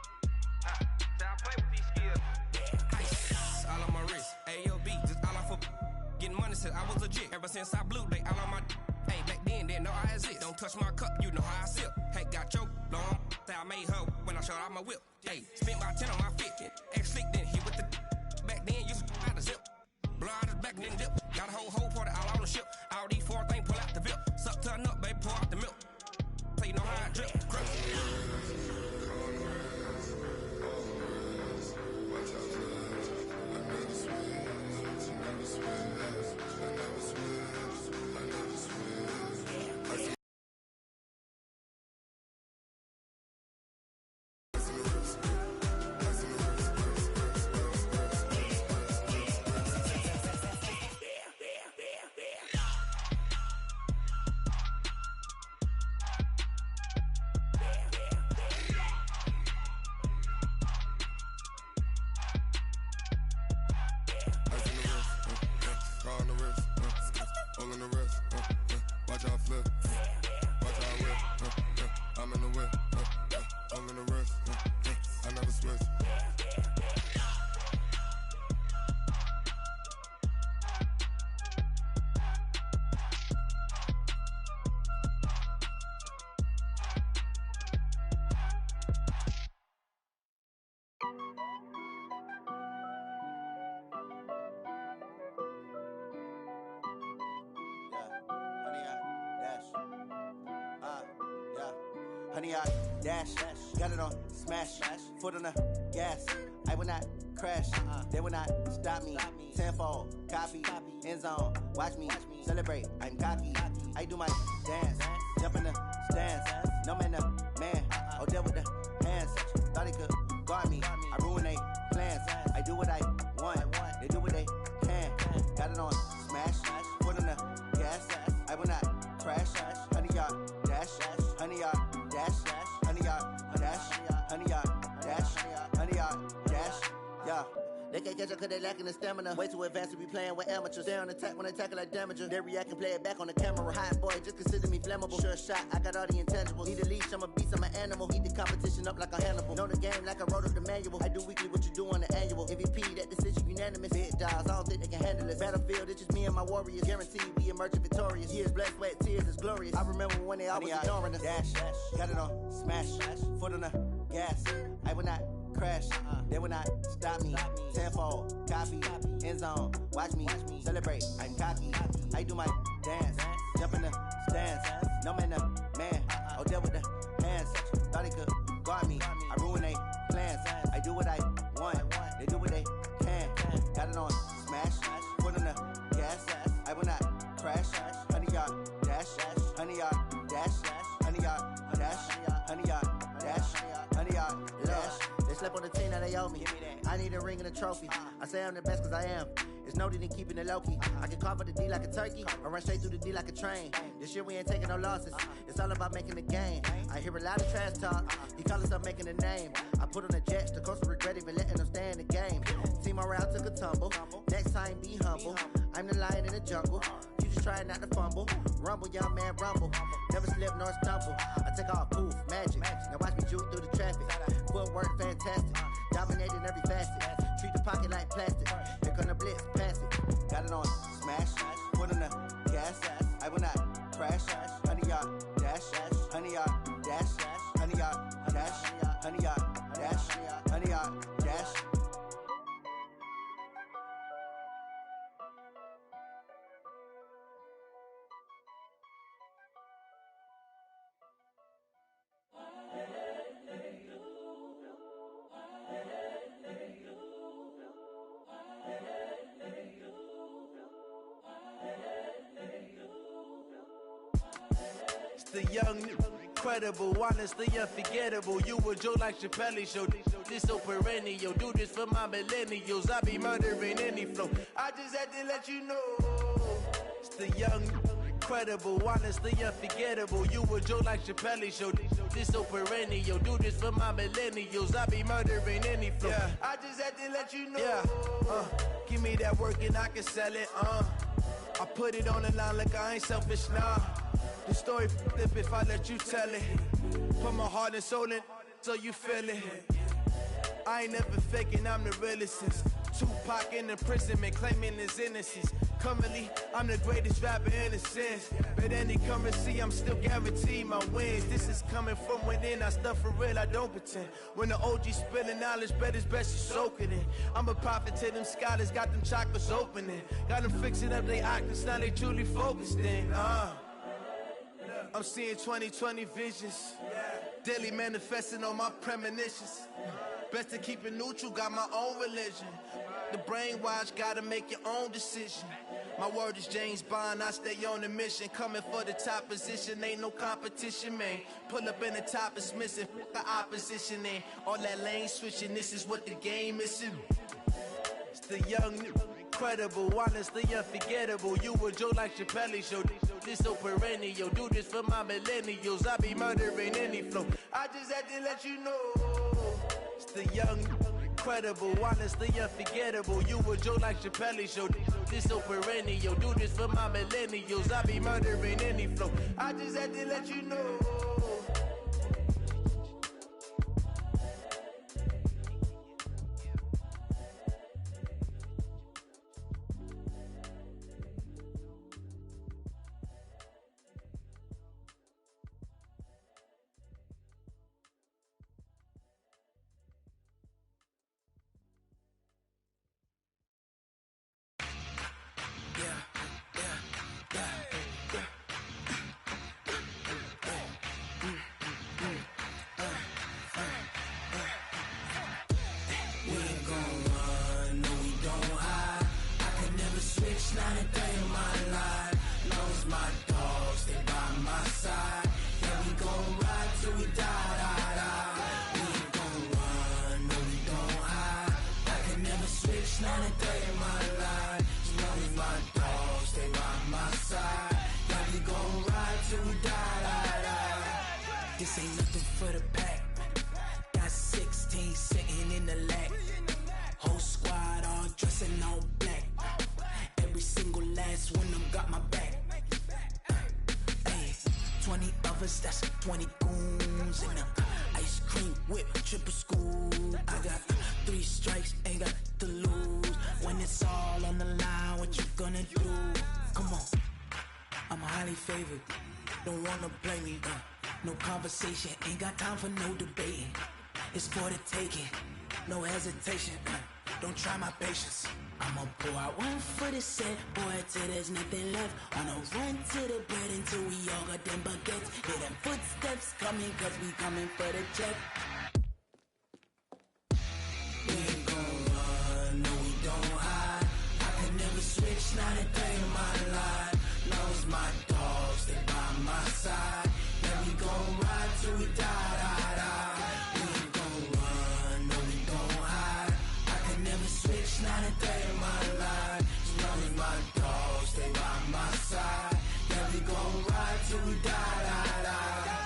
on the wrist, I was legit. Ever since I blew, they all on my hey, back then, didn't know I exist. Don't touch my cup, you know how I sip. Hey, got choked, long. Say I made her when I showed out my whip. Hey, spent my 10 on my fit. Ex-slick, then hit with the back then, used to out the zip. Blow out his back, then dip. Got a whole party all on the ship. All these 4 things, pull out the VIP. Suck, turn up, baby, pour out the milk. So you know how I drip. Crush. Honey, I dash, got it on smash, foot on the gas. I will not crash, they will not stop me. Tenfold, copy, end zone, watch me celebrate. I'm cocky, I do my dance, jump in the stands. No man, the man, oh, there with the hands. Thought he could guard me, I ruin they plans. They can't catch up cause they lacking the stamina. Way too advanced to be playing with amateurs. They on attack when they tackle like damager. They react and play it back on the camera. Hot boy, just consider me flammable. Sure shot, I got all the intangibles. Need a leash, I'm a beast, I'm an animal. Heat the competition up like a Hannibal. Know the game like I wrote up the manual. I do weekly what you do on the annual. MVP, that decision unanimous. Big dogs, I don't think they can handle it. Battlefield, it's just me and my warriors. Guaranteed we emerge victorious. Years, blood, sweat, tears, it's glorious. I remember when they always ignoring us. Dash, got it on, smash, foot on the gas. I will not crash, they will not stop me. Tenfold, copy, end zone, watch me celebrate. I'm cocky, I do my dance, jump in the stands. No man, man, oh deal with the hands. Thought they could guard me, I ruin they plans. I do what I want, they do what they can. Got it on smash, foot on the gas. I will not crash, 100-yard dash, 100-yard dash, 100-yard dash, 100-yard dash, 100-yard dash. They slept on the team that they owe me. I need a ring and a trophy. I say I'm the best cause I am. It's noted in keeping it low-key. I can carve up the D like a turkey or run straight through the D like a train. This year we ain't taking no losses. It's all about making the game. I hear a lot of trash talk. He call himself making a name. I put on the Jets. The coach will regret even letting them stay in the game. Team morale took a tumble. Next time be humble. I'm the lion in the jungle. You just try not to fumble. Rumble, young man, rumble. Never slip nor stumble. I take off, poof, magic. Now watch me juke through the traffic. Footwork fantastic. Dominating every facet. Treat the pocket like plastic. Here come the blitz, pass it. Got it on smash. Put on the gas. I will not crash. 100-yard dash. 100-yard dash. 100-yard dash. 100-yard dash. 100-yard dash. The young, incredible, honestly unforgettable. You a joke like Chappelle show. This so perennial. Do this for my millennials. I be murdering any flow. I just had to let you know. It's the young, incredible, honestly unforgettable. You a joke like Chappelle show. This so perennial. Do this for my millennials. I be murdering any flow. Yeah. I just had to let you know. Yeah. Give me that work and I can sell it. I put it on the line like I ain't selfish, nah. The story flip if I let you tell it. Put my heart and soul in so you feel it. I ain't never faking, I'm the realest since Tupac in imprisonment, claiming his innocence. Currently, I'm the greatest rapper in a sense. But any currency, I'm still guaranteed my wins. This is coming from within, I stuff for real, I don't pretend. When the OG spilling knowledge, bet it's best you soak it in. I'm a prophet to them scholars, got them chakras opening. Got them fixing up their octaves, now they truly focused in. I'm seeing 2020 visions. Daily manifesting on my premonitions. Best to keep it neutral, got my own religion. The brainwash, gotta make your own decision. My word is James Bond, I stay on a mission. Coming for the top position, ain't no competition, man. Pull up in the top is missing, the opposition in. All that lane switching, this is what the game is. It's the young, incredible, honestly unforgettable. You a joke like Chappelle show. This so perennial. Do this for my millennials. I be murdering any flow. I just had to let you know. It's the young, incredible, honestly unforgettable. You a joke like Chappelle show. This so perennial. Do this for my millennials. I be murdering any flow. I just had to let you know. This ain't nothing for the pack. Got 16 sitting in the lack. Whole squad guns, that's 20 goons. And ice cream whip, triple scoop. I got 3 strikes, ain't got to lose. When it's all on the line, what you gonna do? Come on, I'm highly favored. Don't wanna play me, no conversation, ain't got time for no debating. It's for the taking, no hesitation. Don't try my patience. I'ma pour out one for the set, boy, till there's nothing left. On a run to the bread until we all got them baguettes. Hear them footsteps coming, cause we coming for the check. We ain't gon' run, no we don't hide. I can never switch, not a day in my life. Long as my dogs stay by my side. Yeah, we gon' ride till we die, die, die. We ain't gon' run, no we don't hide. I can never switch, not a day in my life. As long as my dogs stay by my side. Yeah, we gon' ride till we die, die, die.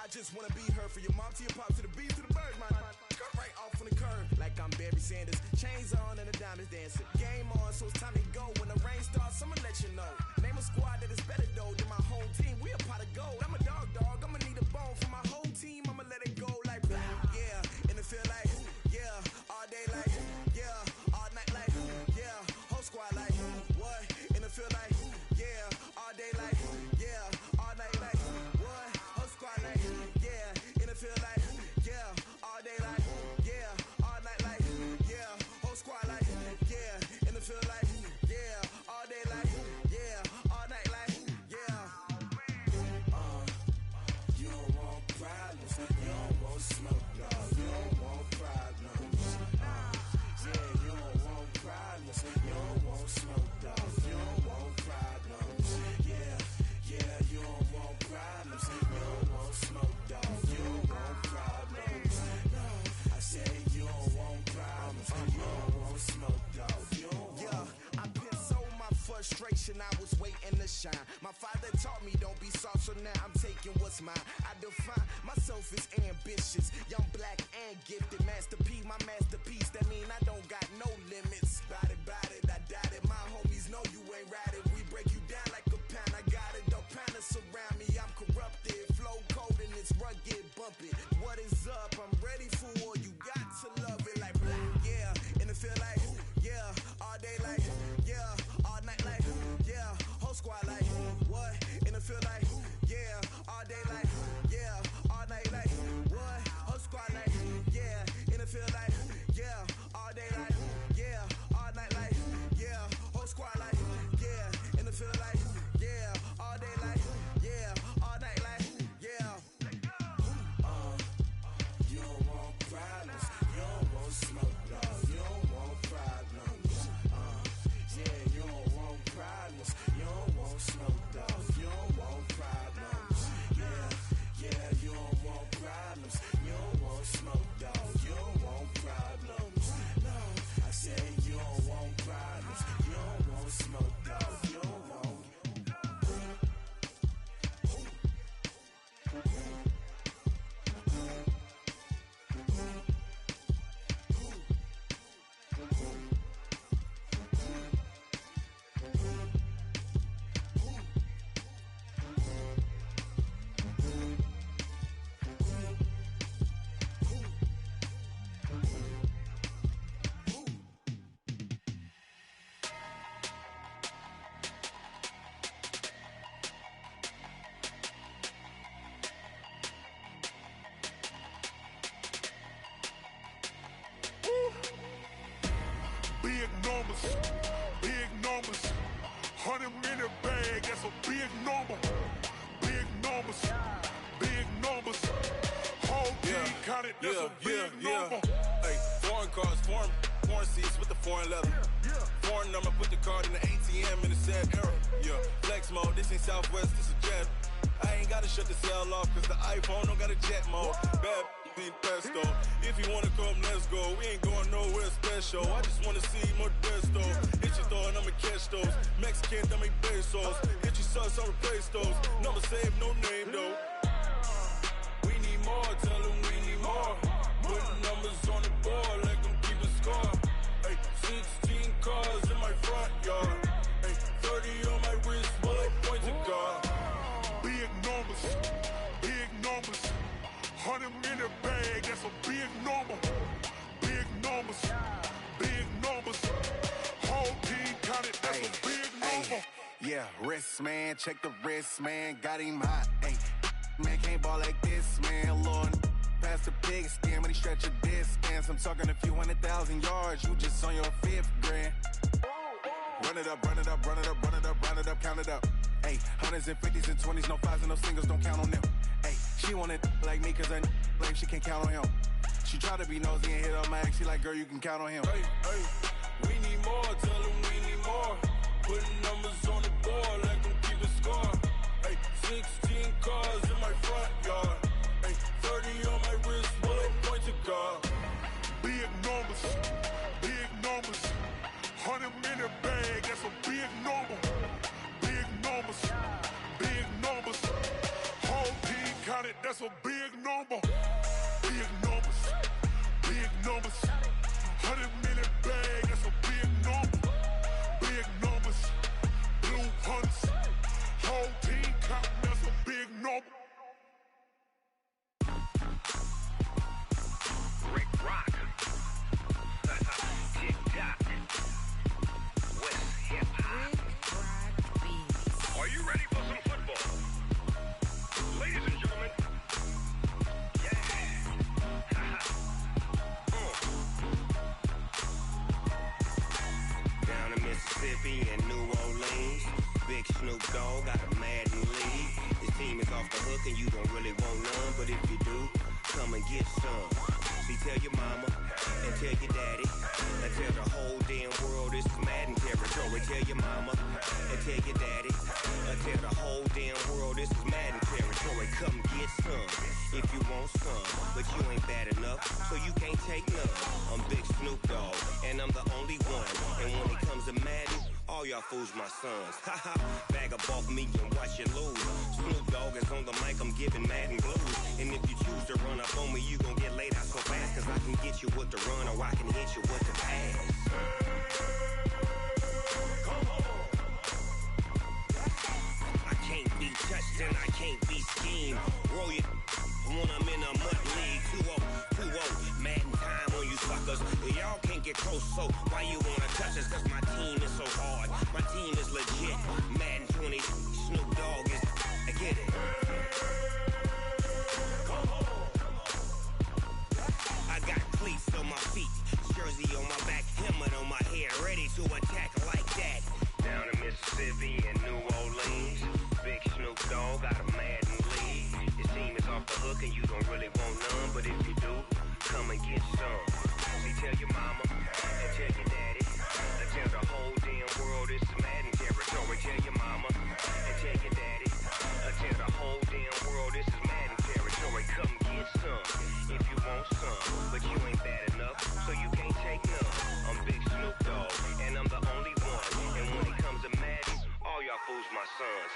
Just wanna be her for your mom to your pop to the beat to the birds, man. Cut right off on the curb like I'm Barry Sanders. Chains on and the diamonds dancing. Game on, so it's time to go. When the rain starts, I'ma let you know. Name a squad that is better though than my home team. We a pot of gold. I'm a dog. I'ma need a bone for my whole team. I'ma let it go like blah. Yeah, and it feel like yeah, all day like yeah, all night like yeah, whole squad like what? And it feel like yeah, all day like yeah, all night like what? Whole squad like yeah, and it feel like yeah, all day like yeah, all night like yeah, whole squad like yeah, and it feel like yeah, all day like yeah, all night like yeah. You don't want problems, you don't want smoke, dog. You don't want problems. Yeah, you don't want problems, you don't want smoke, dog. You don't want problems. Yeah, you don't want problems, you don't want smoke, dog. You don't want problems. No, I said you don't want problems, you don't want smoke, dog. You don't want. Yeah, I been so my frustration, I was waiting to shine. My father taught me don't be soft, so now I'm taking what's mine. I define myself as ambitious, young, black, and gifted. Master P, my masterpiece. That mean I don't got no limits. Bout it, I doubt it. My homies know you ain't ride it. We break you down like a pound. I got it, don't pound to surround me. I'm corrupted, flow cold and it's rugged, bumpy. What is up? I'm ready for war. You got to love it like blah. Yeah, and it feel like yeah, all day like yeah, all night like yeah, whole squad like what? And it feel like yeah, all day like yeah, all night like what? Whole squad like yeah, and it feel like yeah, all day like yeah, numbers, big numbers. 100 in the bag, that's a big number. Big numbers, big numbers. Whole team counted, that's a big number. Hey, foreign cars, foreign seats with the foreign leather. Foreign number, put the card in the ATM in the sad era. Yeah, flex mode, this ain't Southwest, this a jet. I ain't gotta shut the cell off, cause the iPhone don't got a jet mode. Bad being pesto. If you wanna come, let's go. We ain't going nowhere special. I just wanna see more pesto. Hit your thought, I'ma catch those. Mexican, dummy pesos. Hit your sus, I'll replace those. Number saved, no name though. We need more, tell them we need more. Putting numbers on the board like I'm keeping score. Hey, 16 cars in my front yard. Hey, 30 on my wrist while I point to God. Big numbers, big numbers. 100 in the bag, that's a big number. Big numbers, big numbers. Whole team counted, that's a big number. Yeah, wrist man, check the wrist man, got him hot. Ay, man can't ball like this, man. Lord, past the pig skin, but he stretch a distance. I'm talking a few 100,000 yards, you just on your 5th grand. Run it up, run it up, run it up, run it up, run it up, count it up. Ay, 100s and 50s and 20s, no 5s and no singles, don't count on them. Ay, she want it like me, cause her like she can't count on him. She try to be nosy and hit on my ex, she like, girl, you can count on him. Hey, hey, we need more, tell them we need more. Putting numbers on the board like I'm keeping score. Hey, 16 cars in my front yard. Hey, 30 on my wrist while I point to God. Big numbers, big numbers. 100 in the bag, that's a big number. Big numbers, big numbers. Whole team counted, that's a big number. Big numbers, big numbers. 100 in the bag, that's a big number. Big numbers, blue hunts. Whole team counting, that's a big number. Rick Rock. TikTok. West Hip Hop. Are you ready for some football? Ladies and gentlemen. Yeah. Down in Mississippi and New Orleans, Big Snoop Dogg got a Madden league. His team is off the hook and you don't really want none, but if you do, come and get some. See, tell your mama and tell your daddy and tell the whole damn world this is Madden territory. Tell your mama and tell your daddy and tell the whole damn world this is Madden territory. Come get some if you want some, but you ain't bad enough, so you can't take none. I'm Big Snoop Dogg and I'm the only one, and when it comes to Madden, all y'all fools my sons. Haha, bag up off me and watch you lose. Snoop Dogg is on the mic, I'm giving Madden blues. And if you choose to run up on me, you gon' get laid out so fast, cause I can get you with the run or I can hit you with the pass. I can't be touched and I can't be schemed. Roll you when I'm in a mud league. 2-0, Madden time on you suckers. Y'all can't get close, so why you wanna touch us? Cause my team is so hard. My team is legit. Madden 20, Snoop Dogg is, I get it. I got cleats on my feet, jersey on my back, helmet on my head, ready to attack like that. Down in Mississippi and New Orleans, Big Snoop Dogg got a Madden league. His team is off the hook and you don't really want none, but if you do, come and get some. See, tell your mama and tell your daddy and tell the whole damn world this is Madden territory. Tell your mama and tell your daddy and tell the whole damn world this is Madden territory. Come get some if you want some, but you ain't bad enough, so you can't take none. I'm Big Snoop Dogg and I'm the only one, and when it comes to Madden, all y'all fools my sons.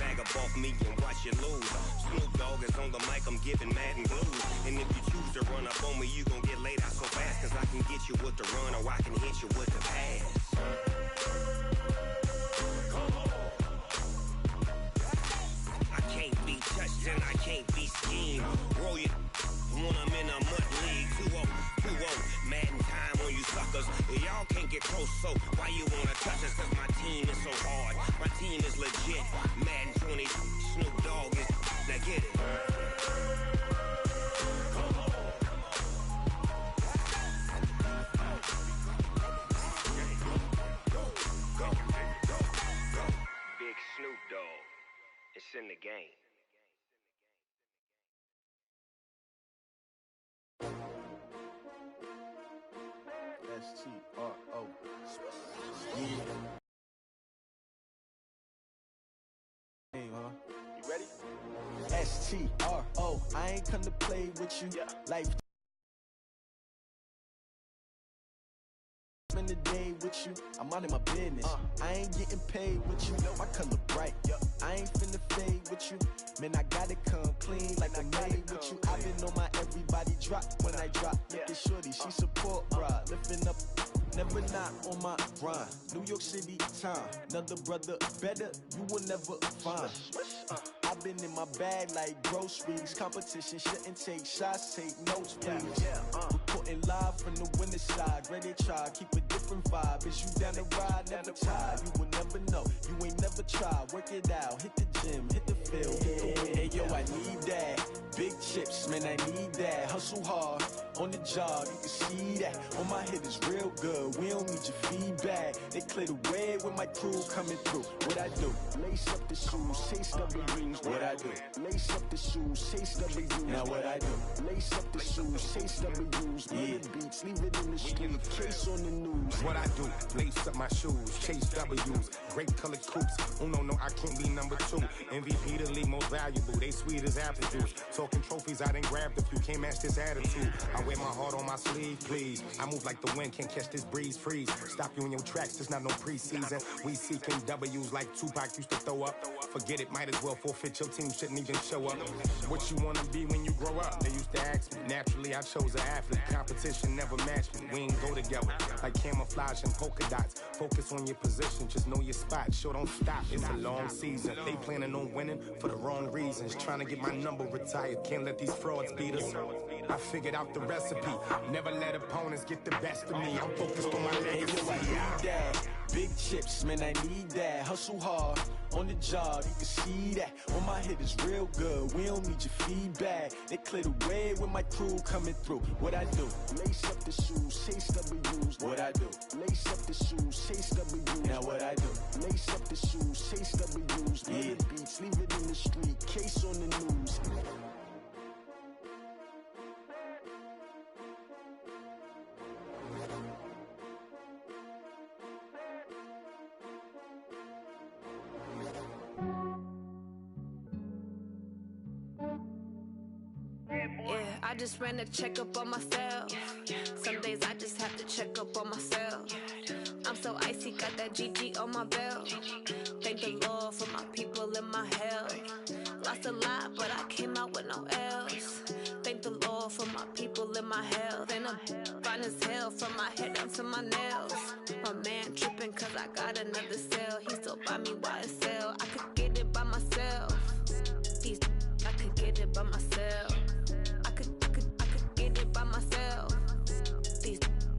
Bag up off me and watch you lose. Snoop Dogg is on the mic, I'm giving Madden blues. And if you choose to run up on me, you gon' get laid out so fast, cause I can get you with the run or I can hit you with the pass. I can't be touched and I can't be schemed. Roll you when I'm in a mud league. 2-0, Madden time on you suckers. Y'all can't get close, so why you wanna touch us? Cause my team is so hard. My team is legit. Madden 20, Snoop Dogg is, now get it. in the game. S-T-R-O. Yeah. You ready? S-T-R-O. I ain't come to play with you. Life. Spend the day with you, I'm out of my business. I ain't getting paid with you, I color bright. I ain't finna fade with you, man. I gotta come clean like I made with you. I've been on my everybody drop when I drop. Look at shorty, she support, bruh. Lifting up, never not on my grind. New York City time, another brother better, you will never find. I've been in my bag like groceries. Competition shouldn't take shots, take notes, please. Reporting live from the winter side. Ready to try, keep a different vibe. Is you down the ride, never tired. You will never know, you ain't never tried. Work it out, hit the gym, hit the field, hit the win. Hey yo, I need that. Big chips, man, I need that. Hustle hard, on the job, you can see that. On my hit is real good, we don't need your feedback. They clear the way with my crew coming through. What I do? Lace up the shoes, chase W's. What I do? Lace up the shoes, chase W's. Now what I do? Lace up the shoes, chase W's. Yeah, beats, leave it in the street, case on the news. What I do? Lace up my shoes, chase W's. Great colored coops. Oh no, I can't be number 2. MVP the league most valuable. They sweet as apple juice. Talking trophies, I done grabbed a few. Can't match this attitude. I wear my heart on my sleeve, please. I move like the wind, can't catch this breeze. Freeze. Stop you in your tracks. There's not no preseason. We seeking W's like Tupac used to throw up. Forget it, might as well forfeit. Your team shouldn't even show up. What you wanna be when you grow up? They used to ask me. Naturally, I chose an athlete. Competition never matched me. We ain't go together like camouflage and polka dots. Focus on your position, just know your spot. Sure, don't stop. It's a long season. They planning on winning for the wrong reasons. Trying to get my number retired. Can't let these frauds beat us. I figured out the recipe. Never let opponents get the best of me. I'm focused on my legacy. Hey, yo, I need that. Big chips, man, I need that. Hustle hard, on the job, you can see that. On my hit is real good, we don't need your feedback. They clear the way with my crew coming through. What I do? Lace up the shoes, chase W's. What I do? Lace up the shoes, chase W's. Now what I do? Lace up the shoes, chase W's. Yeah, beats, leave it in the street, case on the news. I just ran a checkup on myself. Some days I just have to check up on myself. I'm so icy, got that GG on my belt. Thank the Lord for my people and my health. Lost a lot, but I came out with no L's. Thank the Lord for my people and my health. And I'm fine as hell from my head down to my nails. My man tripping cause I got another cell. He still buy me YSL. I could get it by myself. I could get it by myself. I could get it by myself.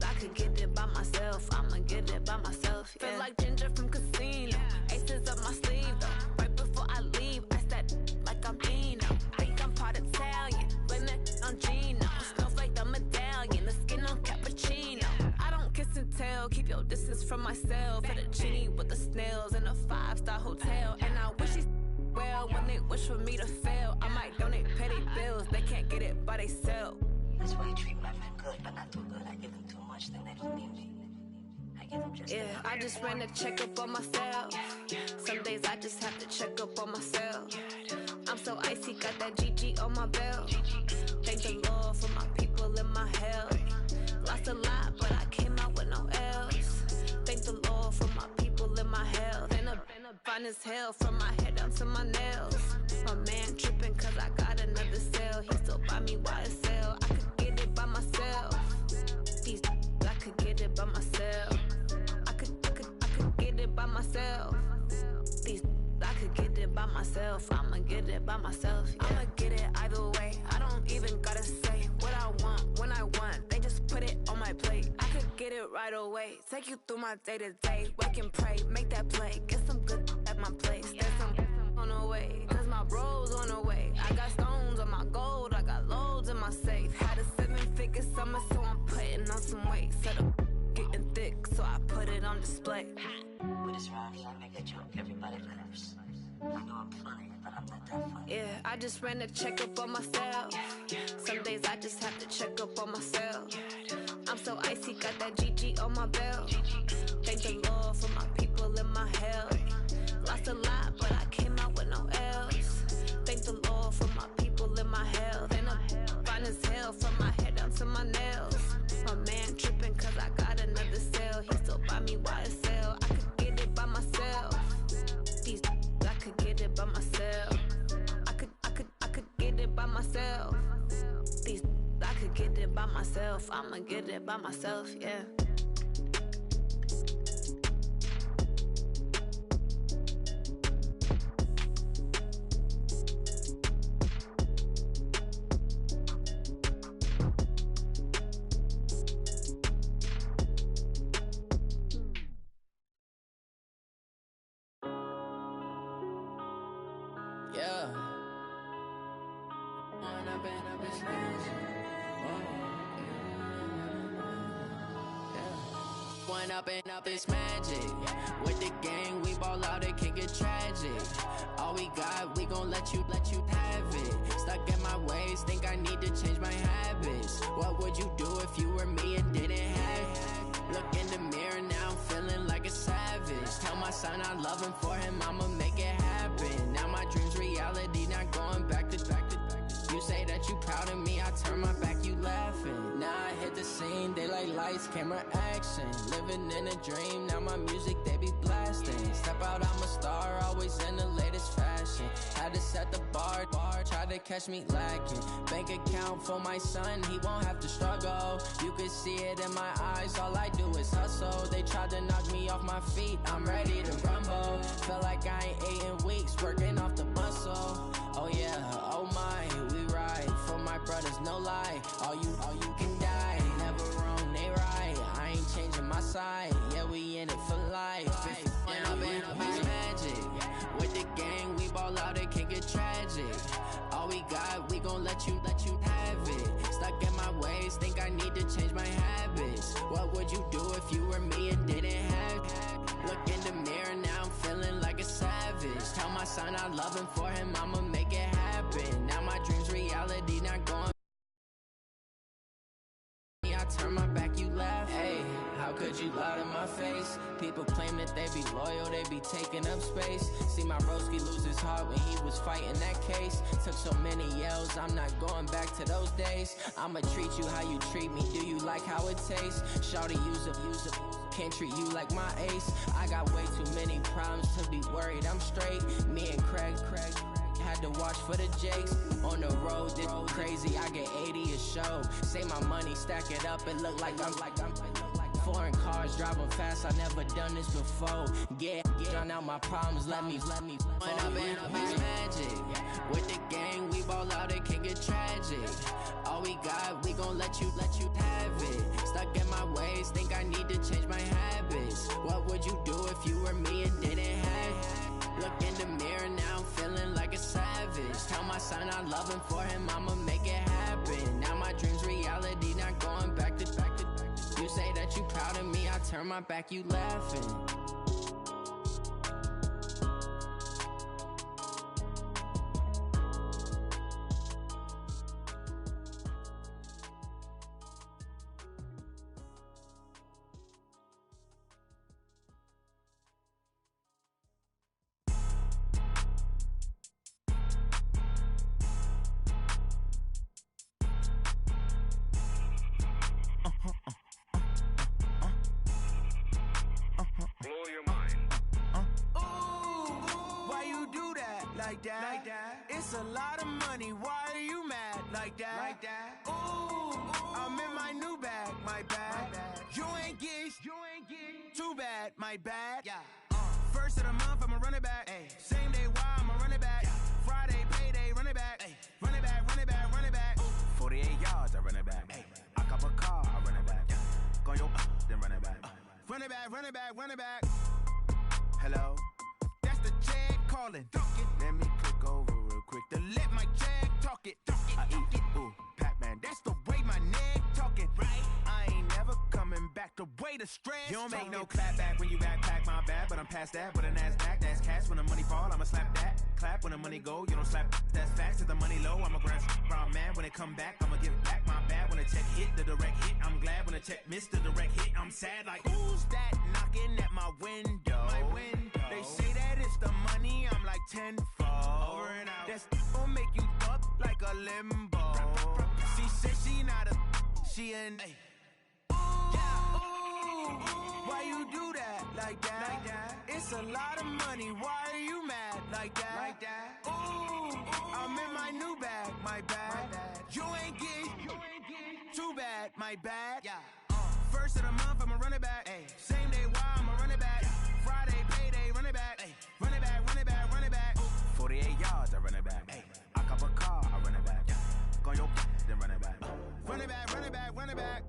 I could get it by myself. I'ma get it by myself. Yeah. Feel like Ginger from Casino. Aces up my sleeve though. Right before I leave, I said like I'm Dino. Think I'm part Italian. Blame it on Gino. Snowflake the medallion. The skin on cappuccino. I don't kiss and tell. Keep your distance from myself. For the genie with the snails in a 5-star hotel. And I wish he's well when they wish for me to fail. I might donate petty bills. They can't get it by themselves. That's why you treat my friend good, but not too good. I give them too much, then they don't need me. I give them just enough. I just ran a checkup on myself. Some days I just have to check up on myself. I'm so icy, got that GG on my belt. Thank the Lord for my people and my health. Lost a lot, but I came out with no L's. Thank the Lord for my people and my health. And I'm fine as hell from my head down to my nails. My man tripping cause I got another cell. He still buy me YSL. I could get it by myself. I could get it by myself. I could get it by myself. I could get it by myself. I'ma get it by myself. Yeah. I'ma get it either way. I don't even gotta say what I want when I want. They just put it on my plate. I could get it right away. Take you through my day to day. Wake and pray, make that play. Get some good at my place. There's some on the way, cause my bros on the way. I got stones on my gold. I got loads in my safe. Had a 7-figure summer, so I'm putting on some weight. Set up getting thick, so I put it on display. With this round, I make a joke. Everybody laughs. I know I'm funny, but I'm not that funny. Yeah, I just ran a checkup on myself. Some days I just have to check up on myself. I'm so icy, got that GG on my belt. Thank the Lord for my people in my health. Lost a lot, but I came out with no else. Thank the Lord for my people in my health. And I'm fine as hell from my head down to my nails. My man tripping cause I got another cell. He still buy me YSL. I could get it by myself. These I could get it by myself. I could get it by myself. These I could get it by myself. I'ma get it by myself, yeah. Yeah. One up and up is magic. With the gang, we ball out, it can get tragic. All we got, we gon' let you have it. Stuck in my ways, think I need to change my habits. What would you do if you were me and didn't have it? Look in the mirror, now I'm feeling like a savage. Tell my son I love him, for him I'ma make it happen. Now my dream's reality, not going back to. You say that you proud of me, I turn my back, you laughing. Now I hit the scene, they like lights, camera, action. Living in a dream, now my music, they be blasting. Step out, I'm a star, always in the latest fashion. Had to set the bar, try to catch me lacking. Bank account for my son, he won't have to struggle. You can see it in my eyes, all I do is hustle. They tried to knock me off my feet, I'm ready to rumble. Feel like I ain't ate in weeks, working off the muscle. Oh yeah, oh my, we ride for my brothers, no lie. All you can die, never wrong, they right. I ain't changing my side, yeah, we in it for life. And up is magic. With the gang, we ball out, it can get tragic. All we got, we gon' let you have it. Stuck in my ways, think I need to change my habits. What would you do if you were me and didn't have it? Look in the mirror, now I'm feeling like a savage. Tell my son I love him, for him I'ma make it happen. Now my dream's reality, not going. I turn my back, you laugh. Hey, how could you lie to my face? People claim that they be loyal, they be taking up space. See my broski lose his heart when he was fighting that case. Took so many yells, I'm not going back to those days. I'ma treat you how you treat me, do you like how it tastes? Shawty, use up, can't treat you like my ace. I got way too many problems to be worried, I'm straight. Me and Craig had to watch for the Jakes. On the road, this crazy, I get 80 a show. Say my money, stack it up, it look like I'm foreign cars, driving fast, I never done this before. Yeah, drown out my problems, let me One up is magic. With the gang, we ball out, it can get tragic. All we got, we gon' let you have it. Stuck in my ways, think I need to change my habits. What would you do if you were me and didn't have it? Look in the mirror, now I'm feeling like a savage. Tell my son I love him, for him I'ma make it happen. Now my dream's reality, not going back to. You say that you proud of me, I turn my back, you laughing. Like that. It's a lot of money. Why are you mad like that? Ooh, I'm in my new bag. My bad. You ain't get too bad. My bad. Yeah. First of the month, I'ma run it back. Ay. Same day, why I'ma run it back. Yeah. Friday, payday, run it back. Ay. Run it back, run it back, run it back. 48 yards, I run it back. Ay. I cop a car, I run it back. Yeah. Go yo, then run it back. Run it back, run it back, run it back. Hello. The jag calling. Let me click over real quick to let my jag talk it. I eat it, ooh, Pac-Man. That's the way my neck talking. Right? I ain't never coming back walked away to stress. You don't make no clap back when you backpack, my bad, but I'm past that. With a NASDAQ, that's cash. When the money fall, I'ma slap that. Clap when the money go, you don't slap. That's facts. If the money low, I'ma grind brown man. When it come back, I'ma give back my bad. When the check hit, the direct hit. I'm glad when the check missed the direct hit. I'm sad like, who's that knocking at my window? They say that it's the money, I'm like tenfold. Over and out. That's gon' make you up like a limbo. She said she not a, she an. Why you do that like that? It's a lot of money. Why are you mad like that? Ooh, I'm in my new bag, my bad. You ain't getting too bad, my bad. First of the month, I'ma run it back. Same day, why I'ma run it back. Friday, payday, run it back. Run it back, run it back, run it back. 48 yards, I run it back. I cop a car, I run it back. Go on your then run it back. Run it back, run it back, run it back.